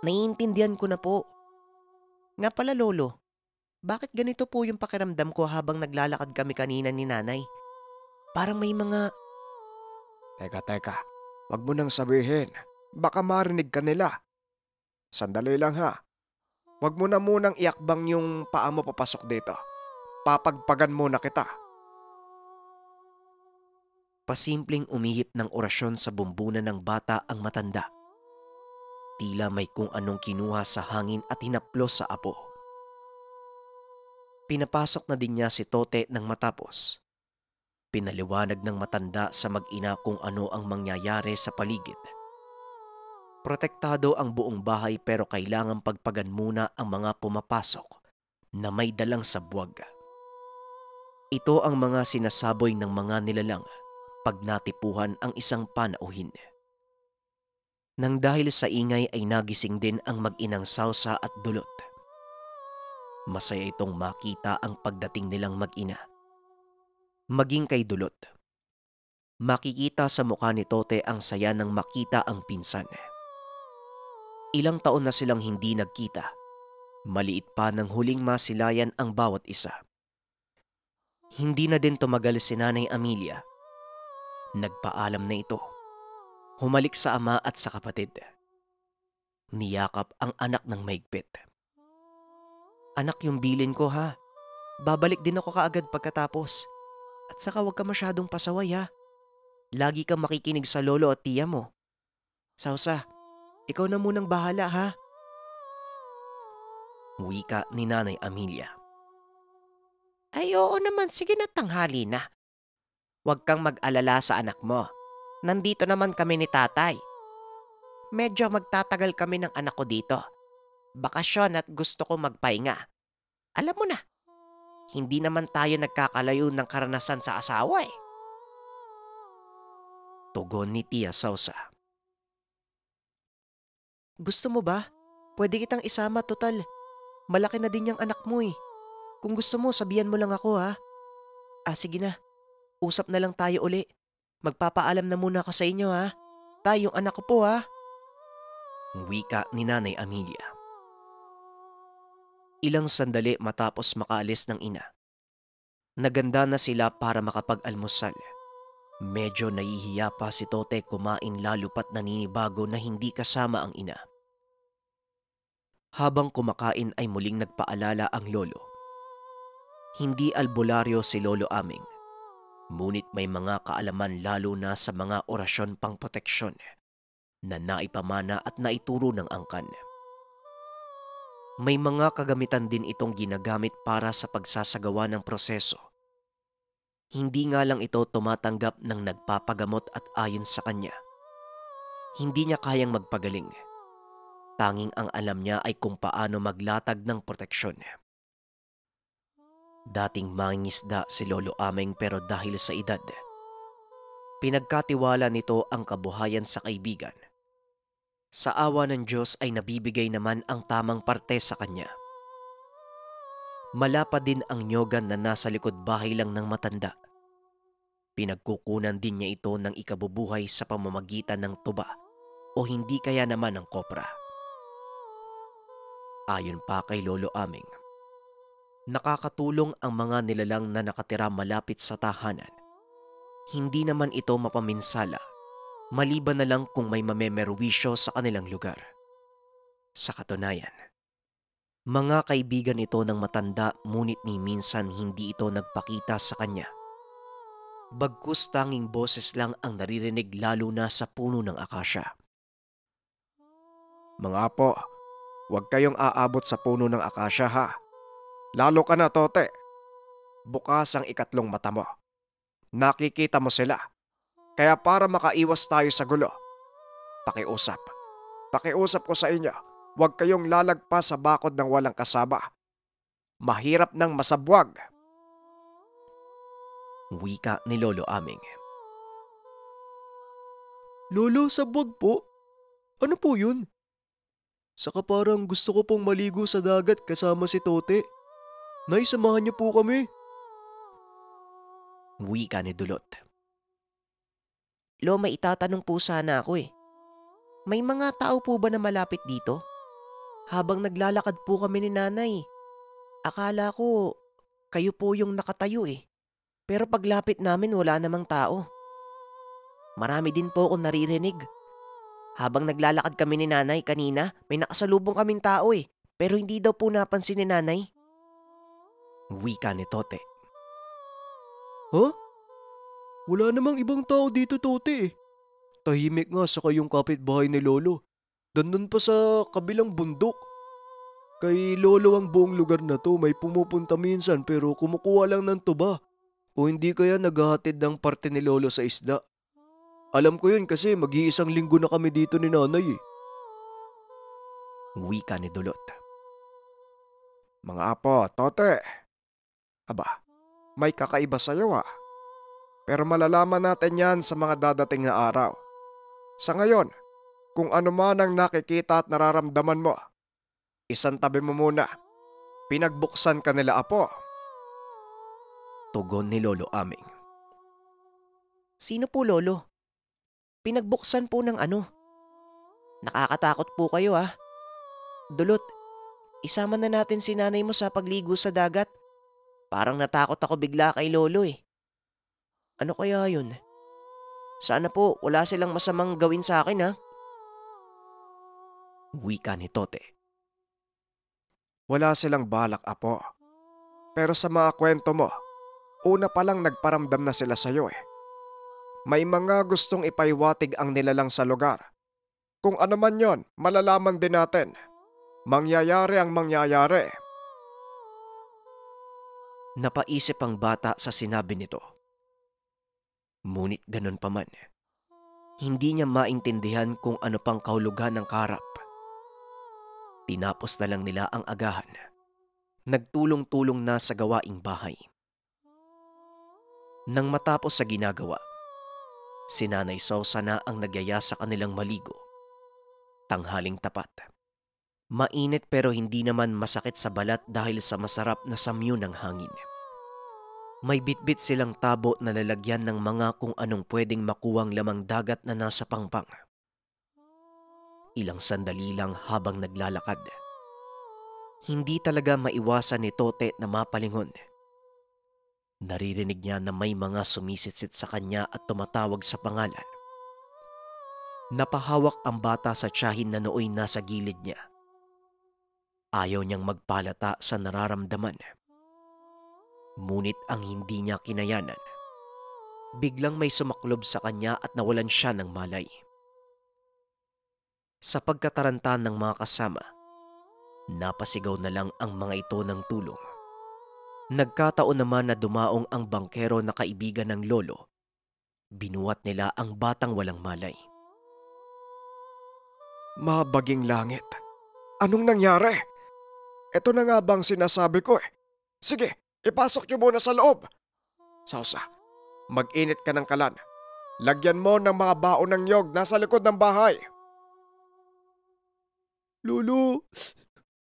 Naiintindihan ko na po. Nga pala lolo, bakit ganito po yung pakiramdam ko habang naglalakad kami kanina ni nanay? Parang may mga... Teka, wag mo nang sabihin. Baka marinig ka nila. Sandali lang ha. Wag mo na munang iakbang yung paa mo papasok dito. Papagpagan muna kita. Pasimpleng umihip ng orasyon sa bumbunan ng bata ang matanda. Tila may kung anong kinuha sa hangin at hinaplos sa apo. Pinapasok na din niya si Tote nang matapos. Pinaliwanag ng matanda sa mag-ina kung ano ang mangyayari sa paligid. Protektado ang buong bahay pero kailangang pagpagan muna ang mga pumapasok na may dalang sabwag. Ito ang mga sinasaboy ng mga nilalang pag natipuhan ang isang panauhin. Nang dahil sa ingay ay nagising din ang mag-inang Sausa at Dulot. Masaya itong makita ang pagdating nilang mag-ina. Maging kay Dulot. Makikita sa mukha ni Tote ang saya nang makita ang pinsan. Ilang taon na silang hindi nagkita. Maliit pa nang huling masilayan ang bawat isa. Hindi na din tumagal si Nanay Amelia. Nagpaalam na ito. Humalik sa ama at sa kapatid. Niyakap ang anak ng maigpit. Anak, yung bilin ko ha. Babalik din ako kaagad pagkatapos. At saka huwag ka masyadong pasaway ha. Lagi kang makikinig sa lolo at tiya mo. Sausa, ikaw na munang bahala ha. Wika ni Nanay Amelia. Ay oo naman, sige na tanghali na. Huwag kang mag-alala sa anak mo. Nandito naman kami ni tatay. Medyo magtatagal kami ng anak ko dito. Bakasyon at gusto ko magpahinga. Alam mo na, hindi naman tayo nagkakalayo ng karanasan sa asawa eh. Tugon ni Tia Sausa. Gusto mo ba? Pwede kitang isama total. Malaki na din yung anak mo eh. Kung gusto mo, sabihan mo lang ako ha. Sige na. Usap na lang tayo uli. Magpapaalam na muna ako sa inyo ha. Yung anak ko po ha. Wika ni Nanay Amelia. Ilang sandali matapos makaalis ng ina. Naganda na sila para makapag-almusal. Medyo nahihiya pa si Tote kumain lalo pat naninibago na hindi kasama ang ina. Habang kumakain ay muling nagpaalala ang lolo. Hindi albularyo si Lolo Aming. Ngunit may mga kaalaman lalo na sa mga orasyon pang proteksyon na naipamana at naituro ng angkan. May mga kagamitan din itong ginagamit para sa pagsasagawa ng proseso. Hindi nga lang ito tumatanggap ng nagpapagamot at ayon sa kanya. Hindi niya kayang magpagaling. Tanging ang alam niya ay kung paano maglatag ng proteksyon. Dating mangingisda si Lolo Aming pero dahil sa edad, pinagkatiwala nito ang kabuhayan sa kaibigan. Sa awa ng Diyos ay nabibigay naman ang tamang parte sa kanya. Malapad din ang nyogan na nasa likod bahay lang ng matanda. Pinagkukunan din niya ito ng ikabubuhay sa pamamagitan ng tuba o hindi kaya naman ng kopra. Ayon pa kay Lolo Aming, nakakatulong ang mga nilalang na nakatira malapit sa tahanan. Hindi naman ito mapaminsala, maliban na lang kung may mamemerwisyo sa kanilang lugar. Sa katunayan, mga kaibigan ito ng matanda ngunit ni minsan hindi ito nagpakita sa kanya. Bagkus tanging boses lang ang naririnig lalo na sa puno ng akasya. Mga apo, huwag kayong aabot sa puno ng akasya ha. Lalo ka na, Tote. Bukas ang ikatlong mata mo. Nakikita mo sila. Kaya para makaiwas tayo sa gulo, pakiusap. Pakiusap ko sa inyo, huwag kayong lalagpas sa bakod ng walang kasama. Mahirap nang masabwag. Wika ni Lolo Aming. Lolo, sabwag po? Ano po yun? Saka parang gusto ko pong maligo sa dagat kasama si Tote. Nay, samahan niyo po kami. Wika ni Dulot. Lo, may itatanong po sana ako eh. May mga tao po ba na malapit dito? Habang naglalakad po kami ni nanay, akala ko kayo po yung nakatayo eh. Pero paglapit namin wala namang tao. Marami din po akong naririnig. Habang naglalakad kami ni nanay kanina, may nakasalubong kaming tao eh. Pero hindi daw po napansin ni nanay. Wika ni Tote. Huh? Wala namang ibang tao dito, Tote eh. Tahimik nga sa kayong kapitbahay ni Lolo. Dandun pa sa kabilang bundok. Kay Lolo ang buong lugar na to, may pumupunta minsan pero kumukuha lang ng tuba. O hindi kaya naghahatid ng parte ni Lolo sa isda. Alam ko yun kasi mag-iisang linggo na kami dito ni nanay eh. Wika ni Dulot. Mga apo, Tote. Aba, may kakaiba sa'yo ah. Pero malalaman natin yan sa mga dadating na araw. Sa ngayon, kung ano man ang nakikita at nararamdaman mo, isang tabi mo muna. Pinagbuksan ka nila, apo. Tugon ni Lolo Aming. Sino po, Lolo? Pinagbuksan po ng ano? Nakakatakot po kayo ah. Dulot, isama na natin si nanay mo sa pagligo sa dagat. Parang natakot ako bigla kay Lolo eh. Ano kaya yun? Sana po wala silang masamang gawin sa akin ha. Wika ni Tote. Wala silang balak, apo. Pero sa mga kwento mo, una pa lang nagparamdam na sila sa'yo eh. May mga gustong ipaiwatig ang nilalang sa lugar. Kung ano man yon, malalaman din natin. Mangyayari ang mangyayari. Napaisip ang bata sa sinabi nito. Ngunit ganun pa man, hindi niya maintindihan kung ano pang kahulugan ng karap. Tinapos na lang nila ang agahan. Nagtulong-tulong na sa gawaing bahay. Nang matapos sa ginagawa, si Nanay Sausa na ang nagyaya sa kanilang maligo. Tanghaling tapat. Mainit pero hindi naman masakit sa balat dahil sa masarap na samyo ng hangin. May bitbit silang tabo na lalagyan ng mga kung anong pwedeng makuwang lamang dagat na nasa pangpang. Ilang sandali lang habang naglalakad. Hindi talaga maiwasan ni Tote na mapalingon. Naririnig niya na may mga sumisitsit sa kanya at tumatawag sa pangalan. Napahawak ang bata sa tiyahin na nooy nasa gilid niya. Ayaw niyang magpalata sa nararamdaman. Ngunit ang hindi niya kinayanan, biglang may sumaklob sa kanya at nawalan siya ng malay. Sa pagkataranta ng mga kasama, napasigaw na lang ang mga ito ng tulong. Nagkataon naman na dumaong ang bangkero na kaibigan ng lolo. Binuhat nila ang batang walang malay. Mabaging langit. Anong nangyari? Ito na nga bang sinasabi ko eh. Sige, ipasok niyo muna sa loob. Sausa, mag-init ka ng kalan. Lagyan mo ng mga baon ng niyog nasa likod ng bahay. Lolo,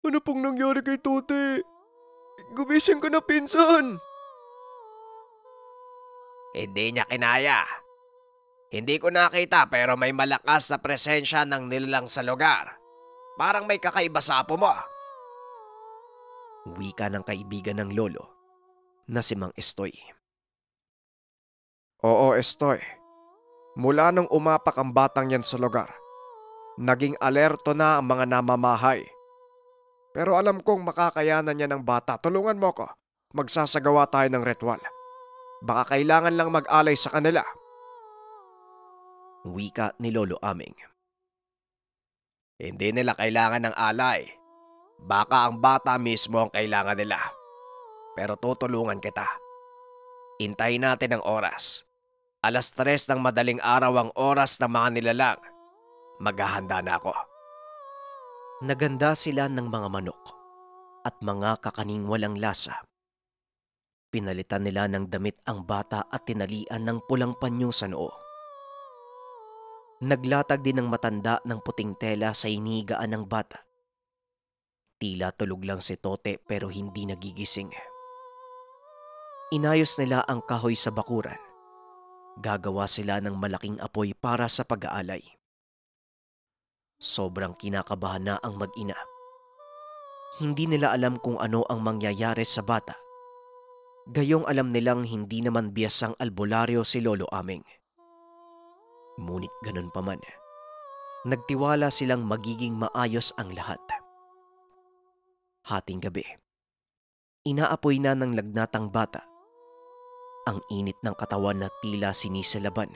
ano pong nangyari kay Tote? Gumising ka na, pinsan. Hindi niya kinaya. Hindi ko nakita pero may malakas na presensya ng nilalang sa lugar. Parang may kakaiba sa apo mo. Wika ng kaibigan ng lolo na si Mang Estoy. Oo, Estoy. Mula nung umapak ang batang yan sa lugar, naging alerto na ang mga namamahay. Pero alam kong makakayanan niya ng bata. Tulungan mo ko. Magsasagawa tayo ng ritual. Baka kailangan lang mag-alay sa kanila. Wika ni Lolo Aming. Hindi nila kailangan ng alay. Baka ang bata mismo ang kailangan nila. Pero tutulungan kita. Hintayin natin ang oras. 3:00 ng madaling araw ang oras ng mga nilalang. Maghahanda na ako. Naganda sila ng mga manok at mga kakaning walang lasa. Pinalitan nila ng damit ang bata at tinalian ng pulang panyo sa noo. Naglatag din ng matanda ng puting tela sa inigaan ng bata. Tila tulog lang si Tote pero hindi nagigising. Inayos nila ang kahoy sa bakuran. Gagawa sila ng malaking apoy para sa pag-aalay. Sobrang kinakabahan na ang mag-ina. Hindi nila alam kung ano ang mangyayari sa bata. Gayong alam nilang hindi naman biyasang albularyo si Lolo Aming. Ngunit ganun pa man, nagtiwala silang magiging maayos ang lahat. Hating gabi, inaapoy na ng lagnatang bata. Ang init ng katawan na tila sinisilaban.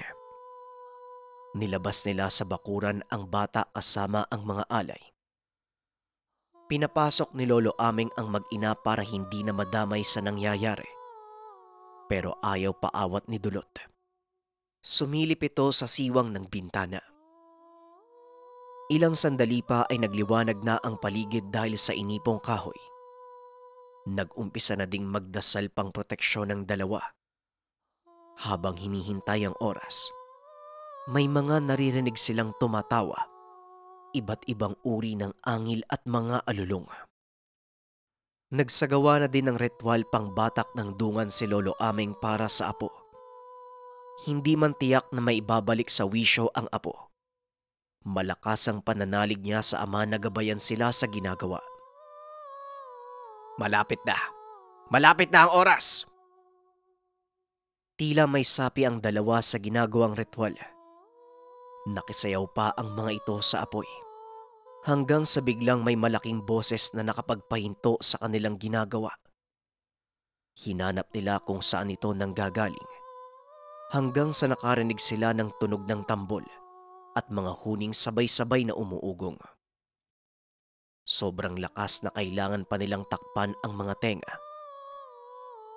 Nilabas nila sa bakuran ang bata kasama ang mga alay. Pinapasok ni Lolo Aming ang mag-ina para hindi na madamay sa nangyayari. Pero ayaw paawat ni Dulot. Sumilip ito sa siwang ng bintana. Ilang sandali pa ay nagliwanag na ang paligid dahil sa inipong kahoy. Nag-umpisa na ding magdasal pang proteksyon ng dalawa. Habang hinihintay ang oras, may mga naririnig silang tumatawa, iba't ibang uri ng angil at mga alulong. Nagsagawa na din ng ritual pang batak ng dungan si Lolo Aming para sa apo. Hindi man tiyak na may ibabalik sa wisyo ang apo. Malakas ang pananalig niya sa ama na gabayan sila sa ginagawa. Malapit na. Malapit na ang oras. Tila may sapi ang dalawa sa ginagawang ritual. Nakisayaw pa ang mga ito sa apoy. Hanggang sa biglang may malaking boses na nakapagpahinto sa kanilang ginagawa. Hinanap nila kung saan ito nanggagaling. Hanggang sa nakarinig sila ng tunog ng tambol at mga huning sabay-sabay na umuugong. Sobrang lakas na kailangan pa nilang takpan ang mga tenga.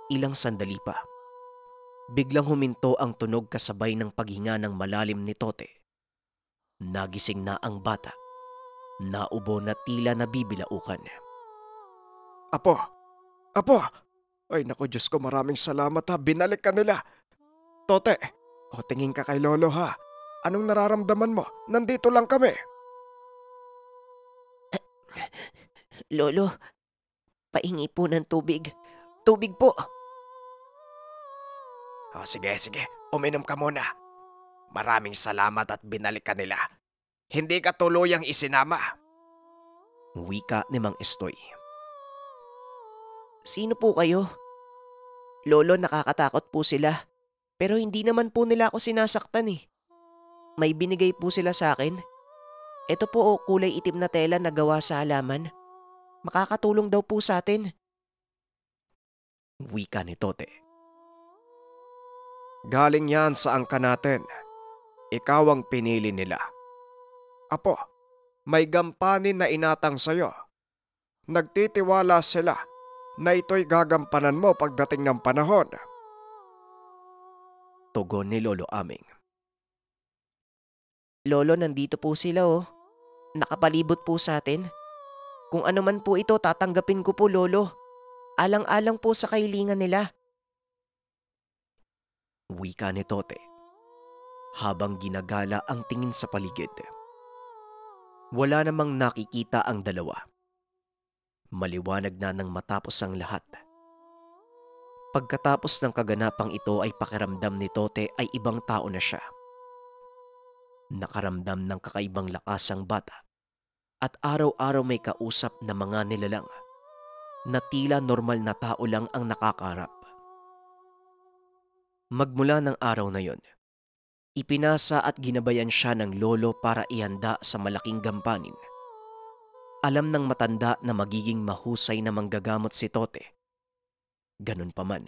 Ilang sandali pa. Biglang huminto ang tunog kasabay ng paghinga ng malalim ni Tote. Nagising na ang bata. Naubo na tila nabibilaukan. Apo! Apo! Ay naku Diyos ko, maraming salamat ha. Binalik ka nila. Tote, o tingin ka kay Lolo ha. Anong nararamdaman mo? Nandito lang kami. Lolo, pahingi po ng tubig. Tubig po. Sige. Uminom ka muna. Maraming salamat at binalik ka nila. Hindi ka tuluyang isinama. Wika ni Mang Estoy. Sino po kayo? Lolo, nakakatakot po sila. Pero hindi naman po nila ako sinasaktan eh. May binigay po sila sa akin. Ito po kulay itim na tela na gawa sa halaman. Makakatulong daw po sa atin. Wika ni Tote. Galing yan sa angka natin. Ikaw ang pinili nila. Apo, may gampanin na inatang sayo. Nagtitiwala sila na ito'y gagampanan mo pagdating ng panahon. Tugon ni Lolo Aming. Lolo, nandito po sila oh. Nakapalibot po sa atin. Kung ano man po ito, tatanggapin ko po, Lolo. Alang-alang po sa kahilingan nila. Wika ni Tote, habang ginagala ang tingin sa paligid. Wala namang nakikita ang dalawa. Maliwanag na nang matapos ang lahat. Pagkatapos ng kaganapang ito ay pakiramdam ni Tote ay ibang tao na siya. Nakaramdam ng kakaibang lakas ang bata at araw-araw may kausap na mga nilalang na tila normal na tao lang ang nakakarap. Magmula ng araw na yon, ipinasa at ginabayan siya ng lolo para ihanda sa malaking gampanin. Alam ng matanda na magiging mahusay na manggagamot si Tote. Ganun pa man,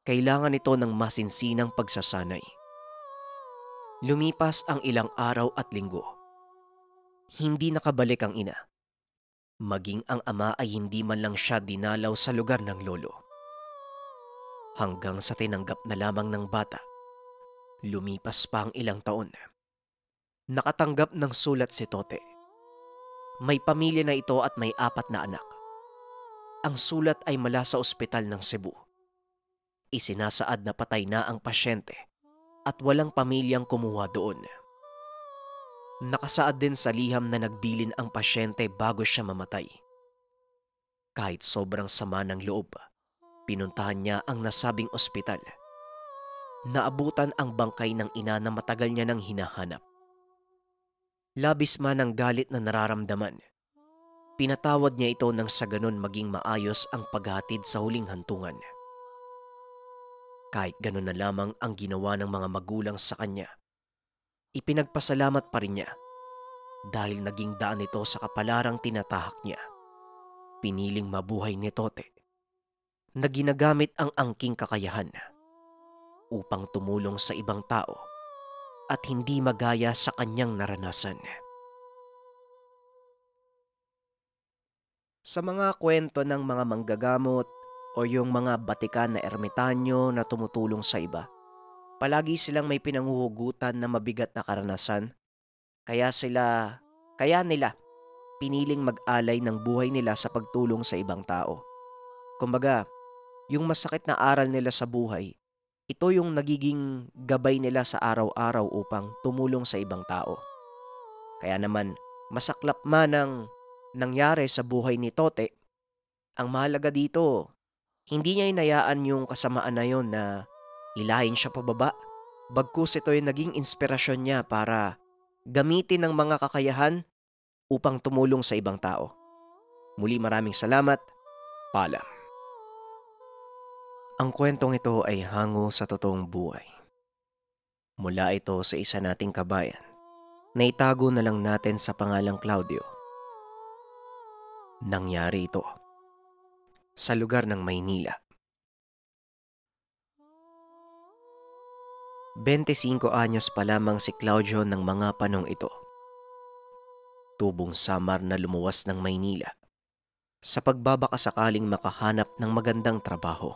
kailangan ito ng masinsinang pagsasanay. Lumipas ang ilang araw at linggo. Hindi nakabalik ang ina. Maging ang ama ay hindi man lang siya dinalaw sa lugar ng lolo. Hanggang sa tinanggap na lamang ng bata. Lumipas pa ang ilang taon. Nakatanggap ng sulat si Tote. May pamilya na ito at may 4 na anak. Ang sulat ay mula sa ospital ng Cebu. Isinasaad na patay na ang pasyente at walang pamilyang kumuha doon. Nakasaad din sa liham na nagbilin ang pasyente bago siya mamatay. Kahit sobrang sama ng loob, pinuntahan niya ang nasabing ospital. Naabutan ang bangkay ng ina na matagal niya nang hinahanap. Labis man ang galit na nararamdaman, pinatawad niya ito nang sa ganun maging maayos ang paghatid sa huling hantungan. Kahit ganun na lamang ang ginawa ng mga magulang sa kanya, ipinagpasalamat pa rin niya dahil naging daan ito sa kapalarang tinatahak niya. Piniling mabuhay ni Tote na ginagamit ang angking kakayahan upang tumulong sa ibang tao at hindi magaya sa kanyang naranasan. Sa mga kwento ng mga manggagamot o yung mga batikan na ermitanyo na tumutulong sa iba, palagi silang may pinanghuhugutan na mabigat na karanasan, kaya nila piniling mag-alay ng buhay nila sa pagtulong sa ibang tao. Kumbaga, yung masakit na aral nila sa buhay, ito yung nagiging gabay nila sa araw-araw upang tumulong sa ibang tao. Kaya naman, masaklap man ang nangyari sa buhay ni Tote, ang mahalaga dito, hindi niya inayaan yung kasamaan na yon na ilahin siya pababa. Bagkus ito yung naging inspirasyon niya para gamitin ang mga kakayahan upang tumulong sa ibang tao. Muli maraming salamat. Paalam. Ang kwentong ito ay hango sa totoong buhay. Mula ito sa isa nating kabayan na itago na lang natin sa pangalang Claudio. Nangyari ito sa lugar ng Maynila. 25 anyos pa lamang si Claudio ng mga panong ito. Tubong samar na lumuwas ng Maynila sa pagbabakasakaling makahanap ng magandang trabaho.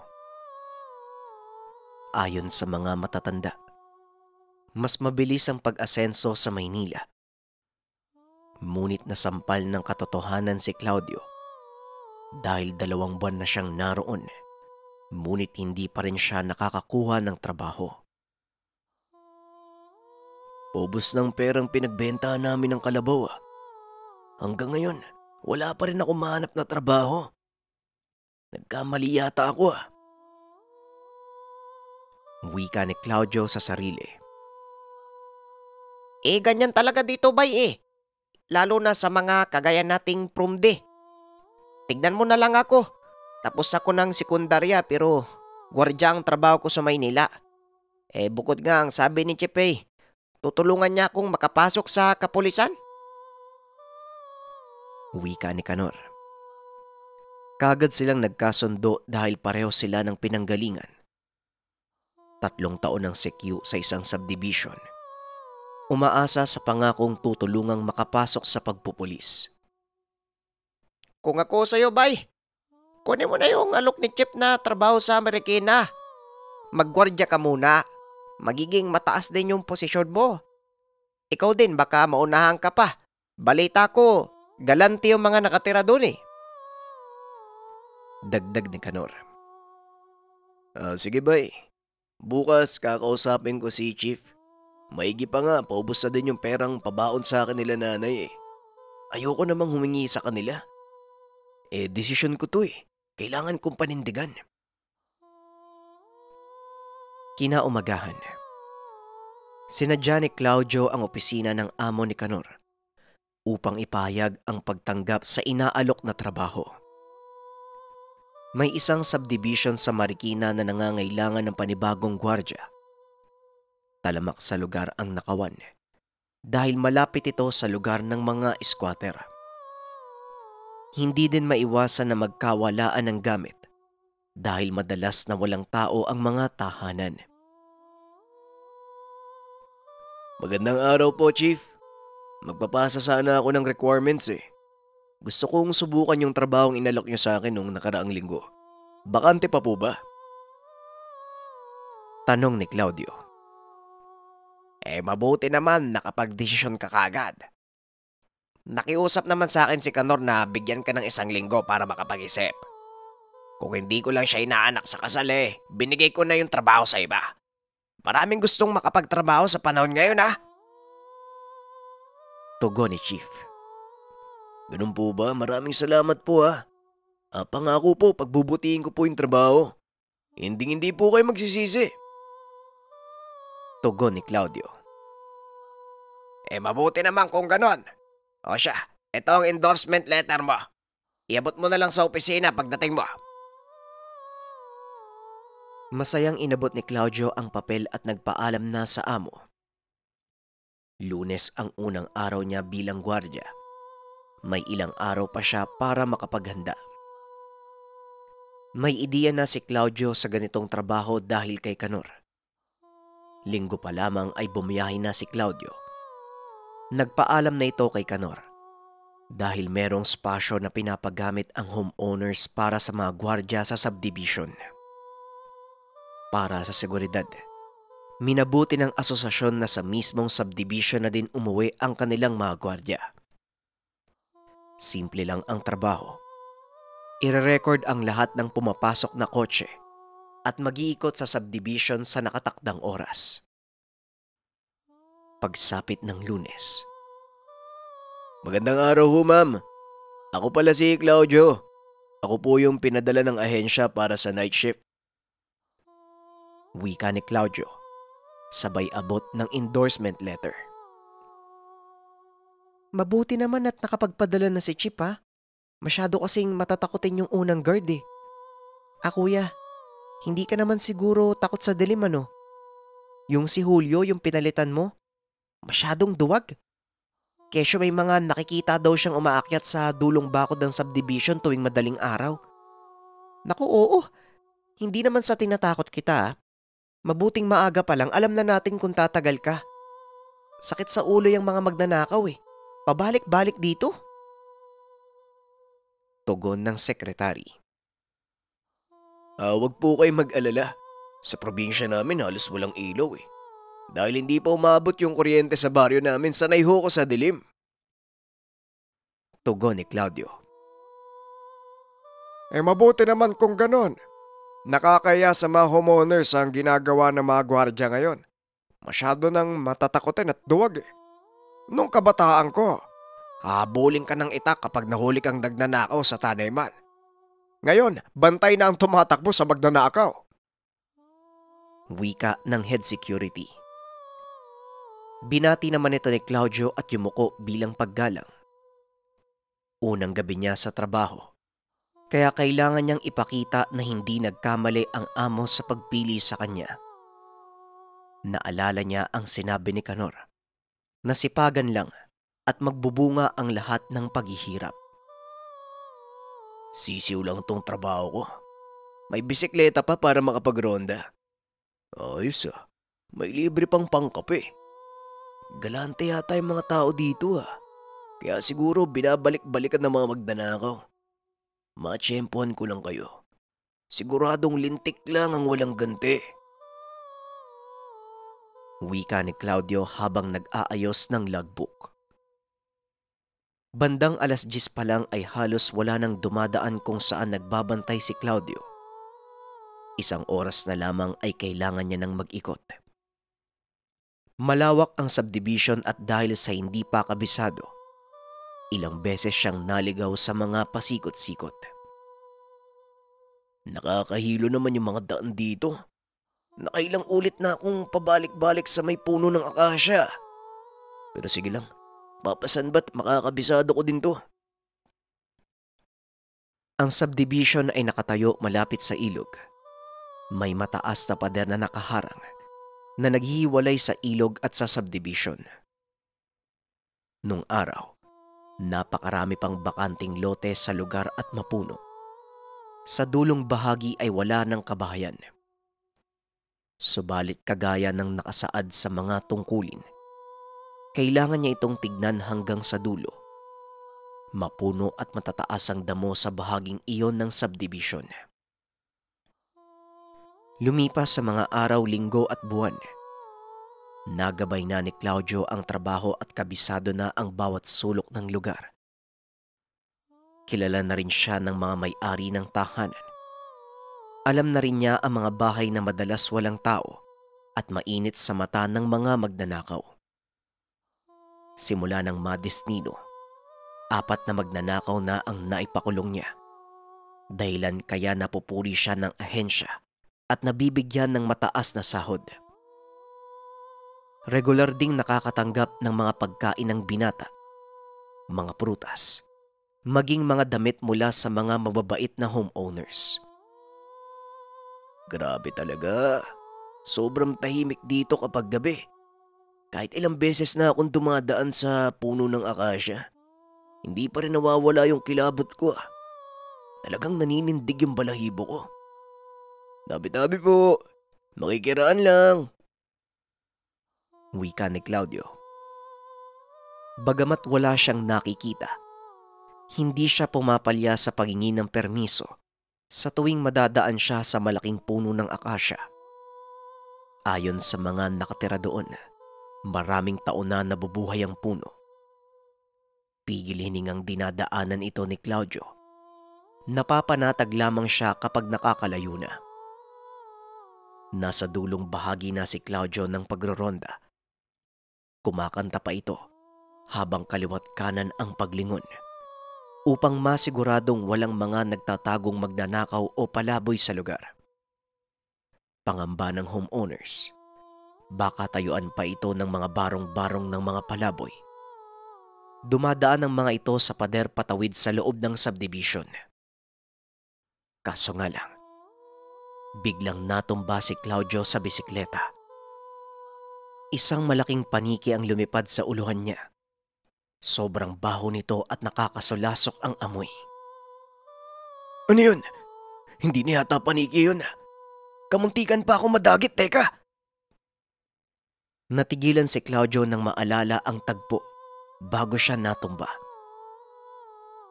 Ayon sa mga matatanda, mas mabilis ang pag-asenso sa Maynila. Ngunit nasampal ng katotohanan si Claudio dahil 2 buwan na siyang naroon, ngunit hindi pa rin siya nakakakuha ng trabaho. Ubos ng perang pinagbentahan namin ng kalabaw. Hanggang ngayon, wala pa rin ako mahanap na trabaho. Nagkamali yata ako. Wika ni Claudio sa sarili. Ganyan talaga dito, bay. Lalo na sa mga kagaya nating promde. Tignan mo na lang ako. Tapos ako ng sekundarya pero gwardya ang trabaho ko sa Maynila. Bukod nga ang sabi ni Chepe, tutulungan niya akong makapasok sa kapulisan. Wika ni Kanor. Kagad silang nagkasundo dahil pareho sila ng pinanggalingan. 3 taon ng CQ sa isang subdivision. Umaasa sa pangakong tutulungang makapasok sa pagpupulis. Kung ako sa'yo, bay, kunin mo na yung alok ni Chip na trabaho sa Amerikina. Maggwardya ka muna. Magiging mataas din yung posisyon mo. Ikaw din, baka maunahan ka pa. Balita ko, galanti yung mga nakatira doon Dagdag ni Kanor. Sige bay, bukas kakausapin ko si Chief. Maigi pa nga, paubos na din yung perang pabaon sa akin nila nanay. Ayoko namang humingi sa kanila. Desisyon ko to. Kailangan kong panindigan. Kinaumagahan. Sinadya ni Claudio ang opisina ng amo ni Canor upang ipahayag ang pagtanggap sa inaalok na trabaho. May isang subdivision sa Marikina na nangangailangan ng panibagong gwardya. Talamak sa lugar ang nakawan dahil malapit ito sa lugar ng mga squatter. Hindi din maiwasan na magkawalaan ng gamit dahil madalas na walang tao ang mga tahanan. Magandang araw po, Chief. Magpapasa sana ako ng requirements eh. Gusto kong subukan yung trabahong inalok niyo sa akin nung nakaraang linggo. Bakante pa po ba? Tanong ni Claudio. Mabuti naman nakapag-desisyon ka kagad. Nakiusap naman sa akin si Canor na bigyan ka ng 1 linggo para makapag-isip. Kung hindi ko lang siya inaanak sa kasal binigay ko na yung trabaho sa iba. Maraming gustong makapagtrabaho sa panahon ngayon Tugon ni Chief. Ganun po ba? Maraming salamat po ha. Pangako po, pagbubutihin ko po yung trabaho. Hindi po kayo magsisisi. Tugon ni Claudio. Mabuti naman kung ganon. O siya, ito ang endorsement letter mo. Iabot mo na lang sa opisina pagdating mo. Masayang inabot ni Claudio ang papel at nagpaalam na sa amo. Lunes ang unang araw niya bilang gwardya. May ilang araw pa siya para makapaghanda. May ideya na si Claudio sa ganitong trabaho dahil kay Canor. Linggo pa lamang ay bumiyahe na si Claudio. Nagpaalam na ito kay Canor dahil merong spasyo na pinapagamit ang homeowners para sa mga gwardya sa subdivision. Para sa seguridad, minabuti ng asosasyon na sa mismong subdivision na din umuwi ang kanilang mga gwardya. Simple lang ang trabaho. Ire-record ang lahat ng pumapasok na kotse at mag-iikot sa subdivision sa nakatakdang oras. Pagsapit ng Lunes. Magandang araw ho, ma'am. Ako pala si Claudio. Ako po yung pinadala ng ahensya para sa night shift. Wika ni Claudio, sabay abot ng endorsement letter. Mabuti naman at nakapagpadala na si Chip Masyado kasing matatakotin yung unang guard kuya, hindi ka naman siguro takot sa dilim Yung si Julio yung pinalitan mo, masyadong duwag. Kesyo may mga nakikita daw siyang umaakyat sa dulong bakod ng subdivision tuwing madaling araw. Naku oo, hindi naman sa tinatakot kita Mabuting maaga pa lang alam na natin kung tatagal ka. Sakit sa ulo yung mga magnanakaw Pabalik-balik dito. Tugon ng sekretary. Wag po kayo mag-alala. Sa probinsya namin halos walang ilaw Dahil hindi pa umabot yung kuryente sa baryo namin, sanay ho ko sa dilim. Tugon ni Claudio. Mabuti naman kung ganon. Nakakaya sa mga homeowners ang ginagawa ng mga gwardya ngayon. Masyado nang matatakotin at duwag Nung kabataan ko, habulin ka ng itak kapag nahuli kang nagnanakaw sa taniman. Ngayon, bantay na ang tumatakbo sa magnanakaw. Wika ng head security. Binati naman ito ni Claudio at yumuko bilang paggalang. Unang gabi niya sa trabaho, kaya kailangan niyang ipakita na hindi nagkamali ang amo sa pagpili sa kanya. Naalala niya ang sinabi ni Canor, na sipagan lang at magbubunga ang lahat ng paghihirap. Sisiw lang tong trabaho ko. May bisikleta pa para makapagronda. Ayos may libre pang pangkape. Galante yata yung mga tao dito Kaya siguro binabalik-balikan ng mga magnanakaw. Matsyempohan ko lang kayo. Siguradong lintik lang ang walang ganti. Wika ni Claudio habang nag-aayos ng logbook. Bandang 10:00 pa lang ay halos wala nang dumadaan kung saan nagbabantay si Claudio. 1 oras na lamang ay kailangan niya nang mag-ikot. Malawak ang subdivision at dahil sa hindi pa kabisado, ilang beses siyang naligaw sa mga pasikot-sikot. Nakakahilo naman yung mga daan dito. Nakailang ulit na akong pabalik-balik sa may puno ng akasya. Pero sige lang, papasan ba't makakabisado ko din to? Ang subdivision ay nakatayo malapit sa ilog. May mataas na pader na nakaharang na naghihiwalay sa ilog at sa subdivision. Nung araw, napakarami pang bakanting lote sa lugar at mapuno. Sa dulong bahagi ay wala ng kabahayan. Subalit kagaya ng nakasaad sa mga tungkulin, kailangan niya itong tignan hanggang sa dulo. Mapuno at matataas ang damo sa bahaging iyon ng subdivision. Lumipas sa mga araw, linggo at buwan. Nagabay na ni Claudio ang trabaho at kabisado na ang bawat sulok ng lugar. Kilala na rin siya ng mga may-ari ng tahanan. Alam na rin niya ang mga bahay na madalas walang tao at mainit sa mata ng mga magnanakaw. Simula ng madesnido, 4 na magnanakaw na ang naipakulong niya. Dahilan kaya napupuri siya ng ahensya at nabibigyan ng mataas na sahod. Regular ding nakakatanggap ng mga pagkain ng binata, mga prutas, maging mga damit mula sa mga mababait na homeowners. Grabe talaga. Sobrang tahimik dito kapag gabi. Kahit ilang beses na akong dumadaan sa puno ng akasya, hindi pa rin nawawala yung kilabot ko. Talagang naninindig yung balahibo ko. Tabi-tabi po. Makikiraan lang. Wika ni Claudio. Bagamat wala siyang nakikita, hindi siya pumapalya sa paghingi ng permiso sa tuwing madadaan siya sa malaking puno ng akasya. Ayon sa mga nakatira doon, maraming taon na nabubuhay ang puno. Pigil hiningang dinadaanan ito ni Claudio. Napapanatag lamang siya kapag nakakalayo na. Nasa dulong bahagi na si Claudio ng pagroronda. Kumakanta pa ito habang kaliwat kanan ang paglingon upang masiguradong walang mga nagtatagong magnanakaw o palaboy sa lugar. Pangamba ng homeowners, baka tayuan pa ito ng mga barong-barong ng mga palaboy. Dumadaan ang mga ito sa pader patawid sa loob ng subdivision. Kaso nga lang, biglang natumba si Claudio sa bisikleta. Isang malaking paniki ang lumipad sa uluhan niya. Sobrang baho nito at nakakasulasok ang amoy. Ano yun? Hindi na yata paniki yun. Kamuntikan pa ako madagit, teka. Natigilan si Claudio nang maalala ang tagpo bago siya natumba.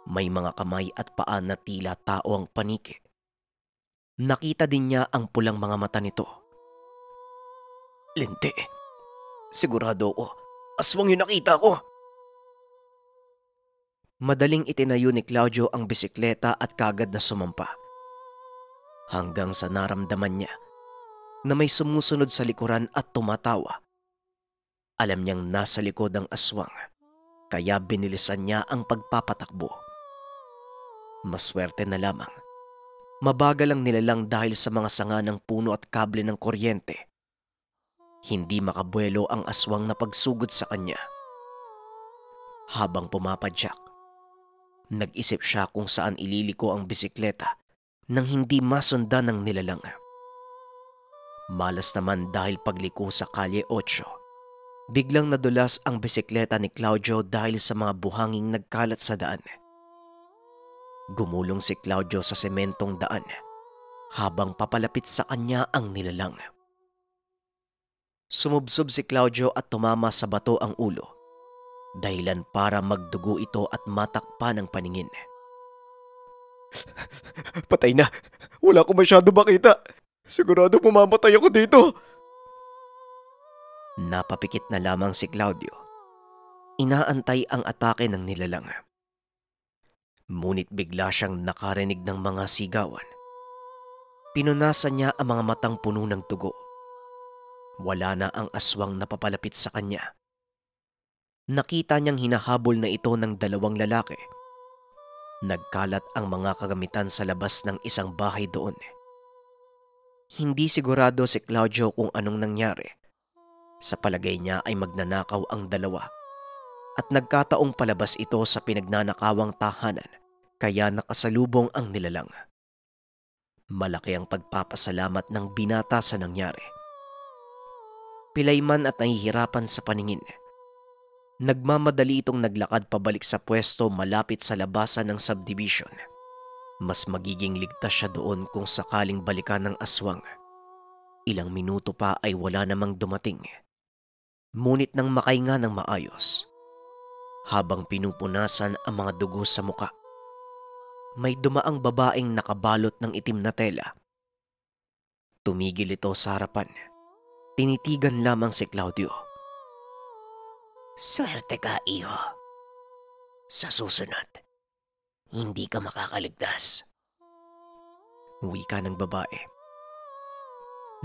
May mga kamay at paa na tila tao ang paniki. Nakita din niya ang pulang mga mata nito. Lente. Sigurado ko, aswang yung nakita ko. Madaling itinayo ni Claudio ang bisikleta at kagad na sumampa. Hanggang sa naramdaman niya na may sumusunod sa likuran at tumatawa. Alam niyang nasa likod ang aswang, kaya binilisan niya ang pagpapatakbo. Maswerte na lamang. Mabagal ang nilalang dahil sa mga sanga ng puno at kable ng kuryente. Hindi makabuelo ang aswang na pagsugod sa kanya. Habang pumapadyak, nag-isip siya kung saan ililiko ang bisikleta nang hindi masundan ng nilalang. Malas naman dahil pagliko sa Kalye 8, biglang nadulas ang bisikleta ni Claudio dahil sa mga buhanging nagkalat sa daan. Gumulong si Claudio sa sementong daan habang papalapit sa kanya ang nilalang. Sumubsob si Claudio at tumama sa bato ang ulo, dahilan para magdugo ito at matakpan ang paningin. Patay na. Wala ko masyado makita. Sigurado pumamatay ako dito. Napapikit na lamang si Claudio. Inaantay ang atake ng nilalang. Ngunit bigla siyang nakarinig ng mga sigawan. Pinunasan niya ang mga matang puno ng dugo. Wala na ang aswang na papalapit sa kanya. Nakita niyang hinahabol na ito ng 2 lalaki. Nagkalat ang mga kagamitan sa labas ng isang bahay doon. Hindi sigurado si Claudio kung anong nangyari. Sa palagay niya ay magnanakaw ang dalawa at nagkataong palabas ito sa pinagnanakawang tahanan kaya nakasalubong ang nilalang. Malaki ang pagpapasalamat ng binata sa nangyari. Pilay man at nahihirapan sa paningin. Nagmamadali itong naglakad pabalik sa pwesto malapit sa labasan ng subdivision. Mas magiging ligtas siya doon kung sakaling balikan ng aswang. Ilang minuto pa ay wala namang dumating. Ngunit nang makahinga ng maayos, habang pinupunasan ang mga dugo sa muka, may dumaang babaeng nakabalot ng itim na tela. Tumigil ito sa harapan. Tinitigan lamang si Claudio. Swerte ka, iho. Sa susunod, hindi ka makakaligtas. Wika ng babae.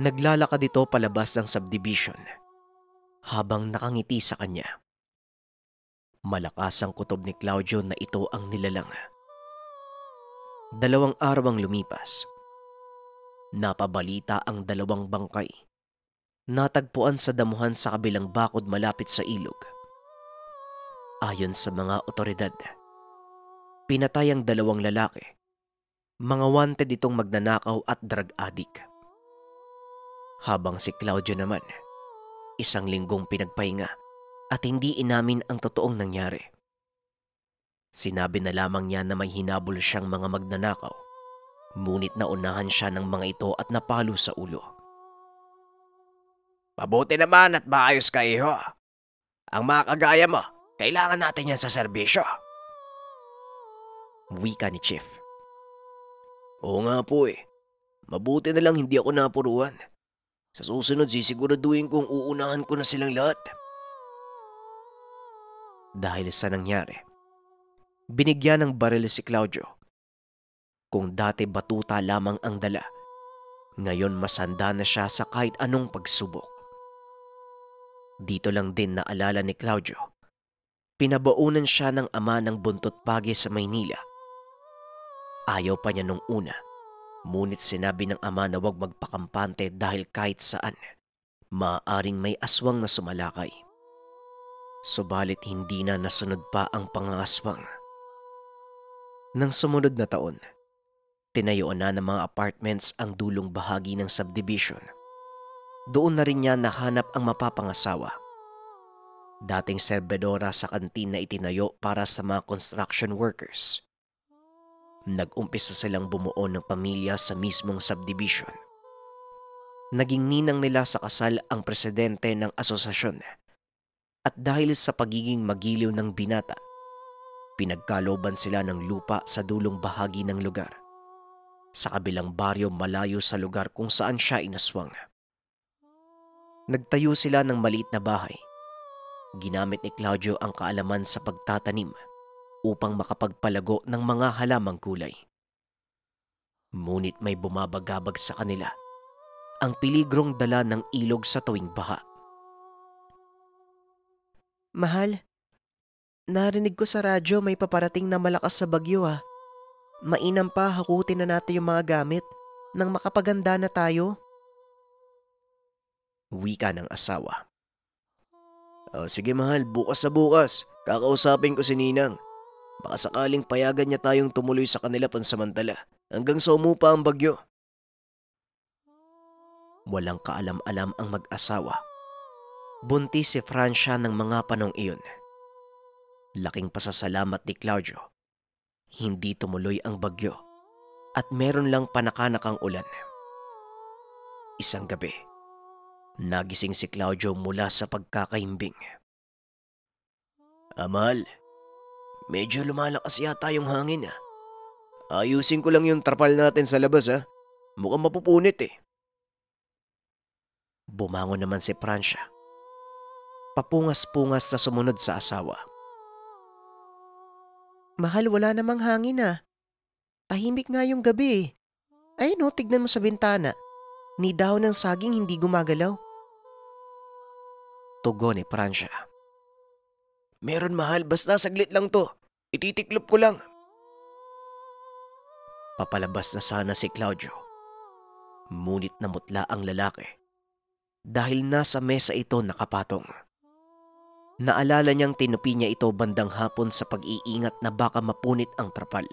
Naglalakad ito palabas ng subdivision habang nakangiti sa kanya. Malakas ang kutob ni Claudio na ito ang nilalang. 2 araw ang lumipas. Napabalita ang 2 bangkay. Natagpuan sa damuhan sa kabilang bakod malapit sa ilog. Ayon sa mga otoridad, pinatay ang 2 lalaki. Mga wanted itong magnanakaw at drug addict. Habang si Claudio naman, 1 linggong pinagpahinga at hindi inamin ang totoong nangyari. Sinabi na lamang niya na may hinabol siyang mga magnanakaw, ngunit naunahan siya ng mga ito at napalo sa ulo. Mabuti naman at maayos ka, iho. Ang mga kagaya mo, kailangan natin yan sa serbisyo. Wika ni Chief. Oo nga po eh. Mabuti na lang hindi ako napuruan. Sa susunod sisiguraduhin kong uunahan ko na silang lahat. Dahil sa nangyari, binigyan ng baril si Claudio. Kung dati batuta lamang ang dala, ngayon masanda na siya sa kahit anong pagsubok. Dito lang din naalala ni Claudio, pinabaunan siya ng ama ng buntot pagi sa Maynila. Ayaw pa niya nung una, ngunit sinabi ng ama na huwag magpakampante dahil kahit saan, maaaring may aswang na sumalakay. Subalit hindi na nasunod pa ang pangangaswang. Nang sumunod na taon, tinayuan na ng mga apartments ang dulong bahagi ng subdivision. Doon na rin niya nahanap ang mapapangasawa. Dating serbedora sa kantin na itinayo para sa mga construction workers. Nag-umpisa silang bumuo ng pamilya sa mismong subdivision. Naging ninang nila sa kasal ang presidente ng asosasyon. At dahil sa pagiging magiliw ng binata, pinagkaloban sila ng lupa sa dulong bahagi ng lugar. Sa kabilang baryo malayo sa lugar kung saan siya inaswang. Nagtayo sila ng maliit na bahay. Ginamit ni Claudio ang kaalaman sa pagtatanim upang makapagpalago ng mga halamang gulay. Ngunit may bumabagabag sa kanila ang piligrong dala ng ilog sa tuwing baha. Mahal, narinig ko sa radyo may paparating na malakas sa bagyo ah. Mainam pa hakutin na natin yung mga gamit nang makapaganda na tayo. Wika ng asawa. Sige mahal, bukas sa bukas. Kakausapin ko si Ninang. Baka sakaling payagan niya tayong tumuloy sa kanila pansamantala hanggang sa umupa ang bagyo. Walang kaalam-alam ang mag-asawa. Buntis si Francia ng mga panong iyon. Laking pasasalamat ni Claudio. Hindi tumuloy ang bagyo at meron lang panakanakang ulan. Isang gabi, nagising si Claudio mula sa pagkakahimbing. Mahal, medyo lumalakas yata yung hangin ah. Ayusin ko lang yung trapal natin sa labas ah. Mukhang mapupunit eh. Bumangon naman si Francia. Papungas-pungas na sumunod sa asawa. Mahal, wala namang hangin ah. Tahimik nga yung gabi eh. Ay no, tignan mo sa bintana. Ni dahon ng saging hindi gumagalaw. Tugon ni Francia. Meron mahal, basta saglit lang to. Ititiklop ko lang. Papalabas na sana si Claudio. Ngunit namutla ang lalaki dahil nasa mesa ito nakapatong. Naalala niyang tinupi niya ito bandang hapon sa pag-iingat na baka mapunit ang trapal.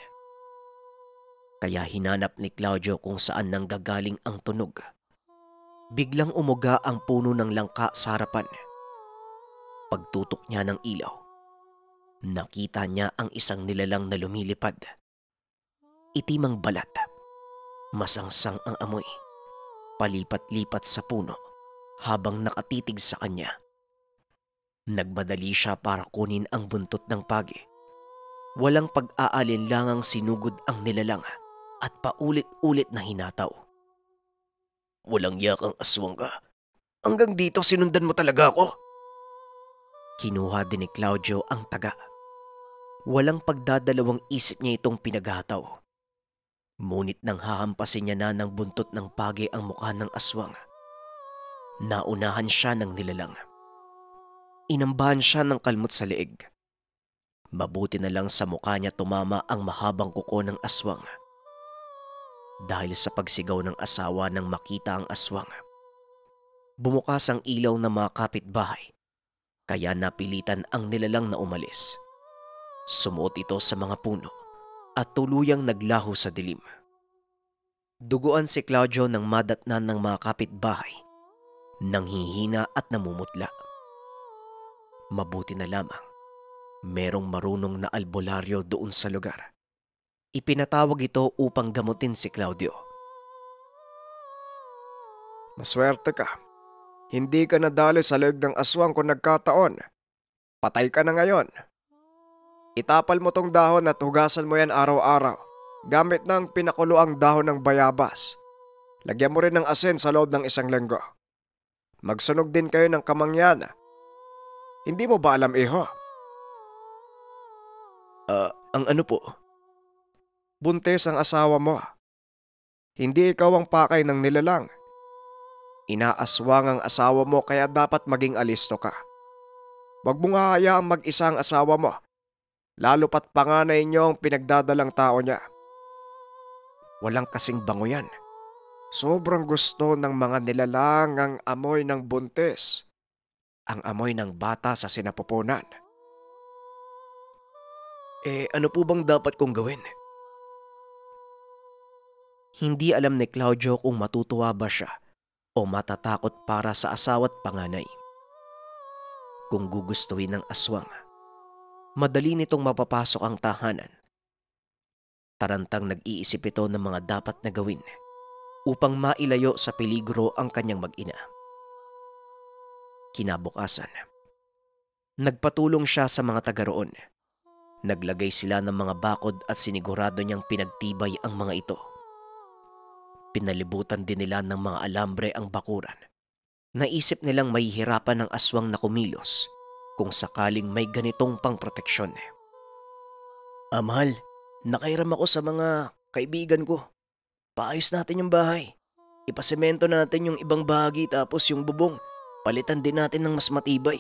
Kaya hinanap ni Claudio kung saan nanggagaling ang tunog. Biglang umuga ang puno ng langka sa harapan. Pagtutok niya ng ilaw, nakita niya ang isang nilalang na lumilipad. Itimang balat, masangsang ang amoy, palipat-lipat sa puno habang nakatitig sa kanya. Nagmadali siya para kunin ang buntot ng pagi. Walang pag-aalinlangang sinugod ang nilalang at paulit-ulit na hinataw. Walang yak ang aswang ka. Hanggang dito sinundan mo talaga ako. Kinuha din ni Claudio ang taga. Walang pagdadalawang isip niya itong pinaghataw. Ngunit nang hahampasin niya na ng buntot ng pagi ang mukha ng aswang, naunahan siya ng nilalang. Inambahan siya ng kalmot sa leeg. Mabuti na lang sa mukha niya tumama ang mahabang kuko ng aswang. Dahil sa pagsigaw ng asawa nang makita ang aswang, bumukas ang ilaw ng mga kapitbahay, kaya napilitan ang nilalang na umalis. Sumuot ito sa mga puno at tuluyang naglaho sa dilim. Duguan si Claudio ng madatnan ng mga kapitbahay, nanghihina at namumutla. Mabuti na lamang, merong marunong na albularyo doon sa lugar. Ipinatawag ito upang gamutin si Claudio. Maswerte ka. Hindi ka nadali sa leeg ng aswang kung nagkataon. Patay ka na ngayon. Itapal mo tong dahon at hugasan mo yan araw-araw gamit ng pinakuluang dahon ng bayabas. Lagyan mo rin ng asin sa loob ng 1 linggo. Magsunog din kayo ng kamangyan. Hindi mo ba alam, iho? Ang ano po? Buntis ang asawa mo. Hindi ikaw ang pakay ng nilalang. Inaaswang ang asawa mo kaya dapat maging alisto ka. Huwag mong hahayaang mag-isa ang asawa mo, lalo pat panganay niyo ang pinagdadalang tao niya. Walang kasing bango yan. Sobrang gusto ng mga nilalang ang amoy ng buntis. Ang amoy ng bata sa sinapupunan. Ano po bang dapat kong gawin? Hindi alam ni Claudio kung matutuwa ba siya o matatakot para sa asawa't panganay. Kung gugustuhin ng aswang, madali nitong mapapasok ang tahanan. Tarantang nag-iisip ito ng mga dapat na gawin upang mailayo sa peligro ang kanyang mag-ina. Kinabukasan, nagpatulong siya sa mga taga roon. Naglagay sila ng mga bakod at sinigurado niyang pinagtibay ang mga ito. Pinalibutan din nila ng mga alambre ang bakuran. Naisip nilang mahihirapan ng aswang na kumilos kung sakaling may ganitong pangproteksyon. Mahal, nakairam ako sa mga kaibigan ko. Paayos natin yung bahay. Ipasemento natin yung ibang bahagi tapos yung bubong. Palitan din natin ng mas matibay.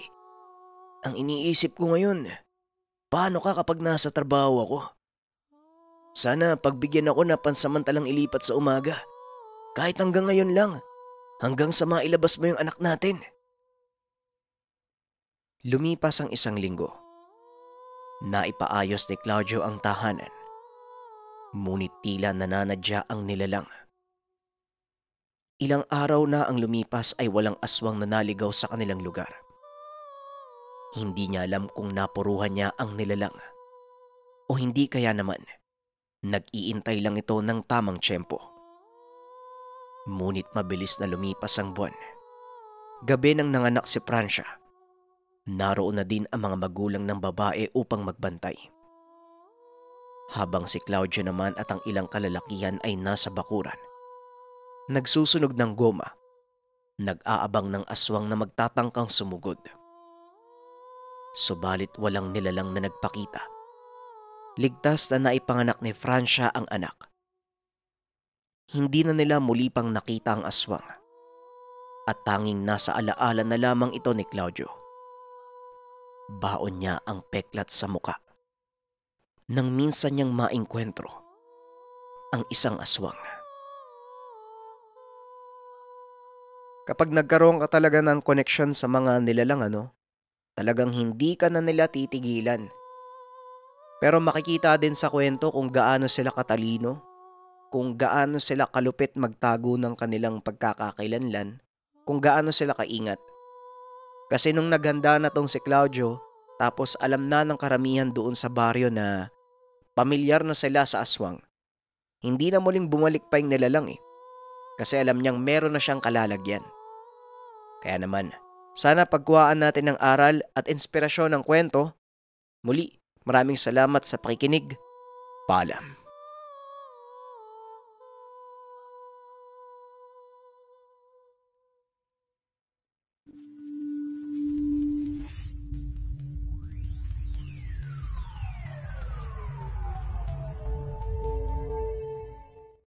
Ang iniisip ko ngayon, paano ka kapag nasa trabaho ako? Sana pagbigyan ako na pansamantalang ilipat sa umaga. Kahit hanggang ngayon lang, hanggang sa mailabas mo yung anak natin. Lumipas ang 1 linggo. Naipaayos ni Claudio ang tahanan. Ngunit tila nananadya ang nilalang. Ilang araw na ang lumipas ay walang aswang na naligaw sa kanilang lugar. Hindi niya alam kung napuruhan niya ang nilalang o hindi kaya naman nag-iintay lang ito ng tamang tiyempo. Ngunit mabilis na lumipas ang buwan. Gabi nang nanganak si Francia, naroon na din ang mga magulang ng babae upang magbantay. Habang si Claudio naman at ang ilang kalalakihan ay nasa bakuran, nagsusunog ng goma, nag-aabang ng aswang na magtatangkang sumugod. Subalit walang nilalang na nagpakita. Ligtas na naipanganak ni Francia ang anak. Hindi na nila muli pang nakita ang aswang at tanging nasa alaala na lamang ito ni Claudio. Baon niya ang peklat sa muka nang minsan niyang maengkwentro ang isang aswang. Kapag nagkaroon ka talaga ng connection sa mga nilalang talagang hindi ka na nila titigilan. Pero makikita din sa kwento kung gaano sila katalino, kung gaano sila kalupit magtago ng kanilang pagkakakilanlan, kung gaano sila kaingat. Kasi nung naghanda na tong si Claudio, tapos alam na ng karamihan doon sa baryo na pamilyar na sila sa aswang, hindi na muling bumalik pa yung nilalang Kasi alam niyang meron na siyang kalalagyan. Kaya naman, sana pagkuhaan natin ng aral at inspirasyon ng kwento. Muli, maraming salamat sa pakikinig. Paalam.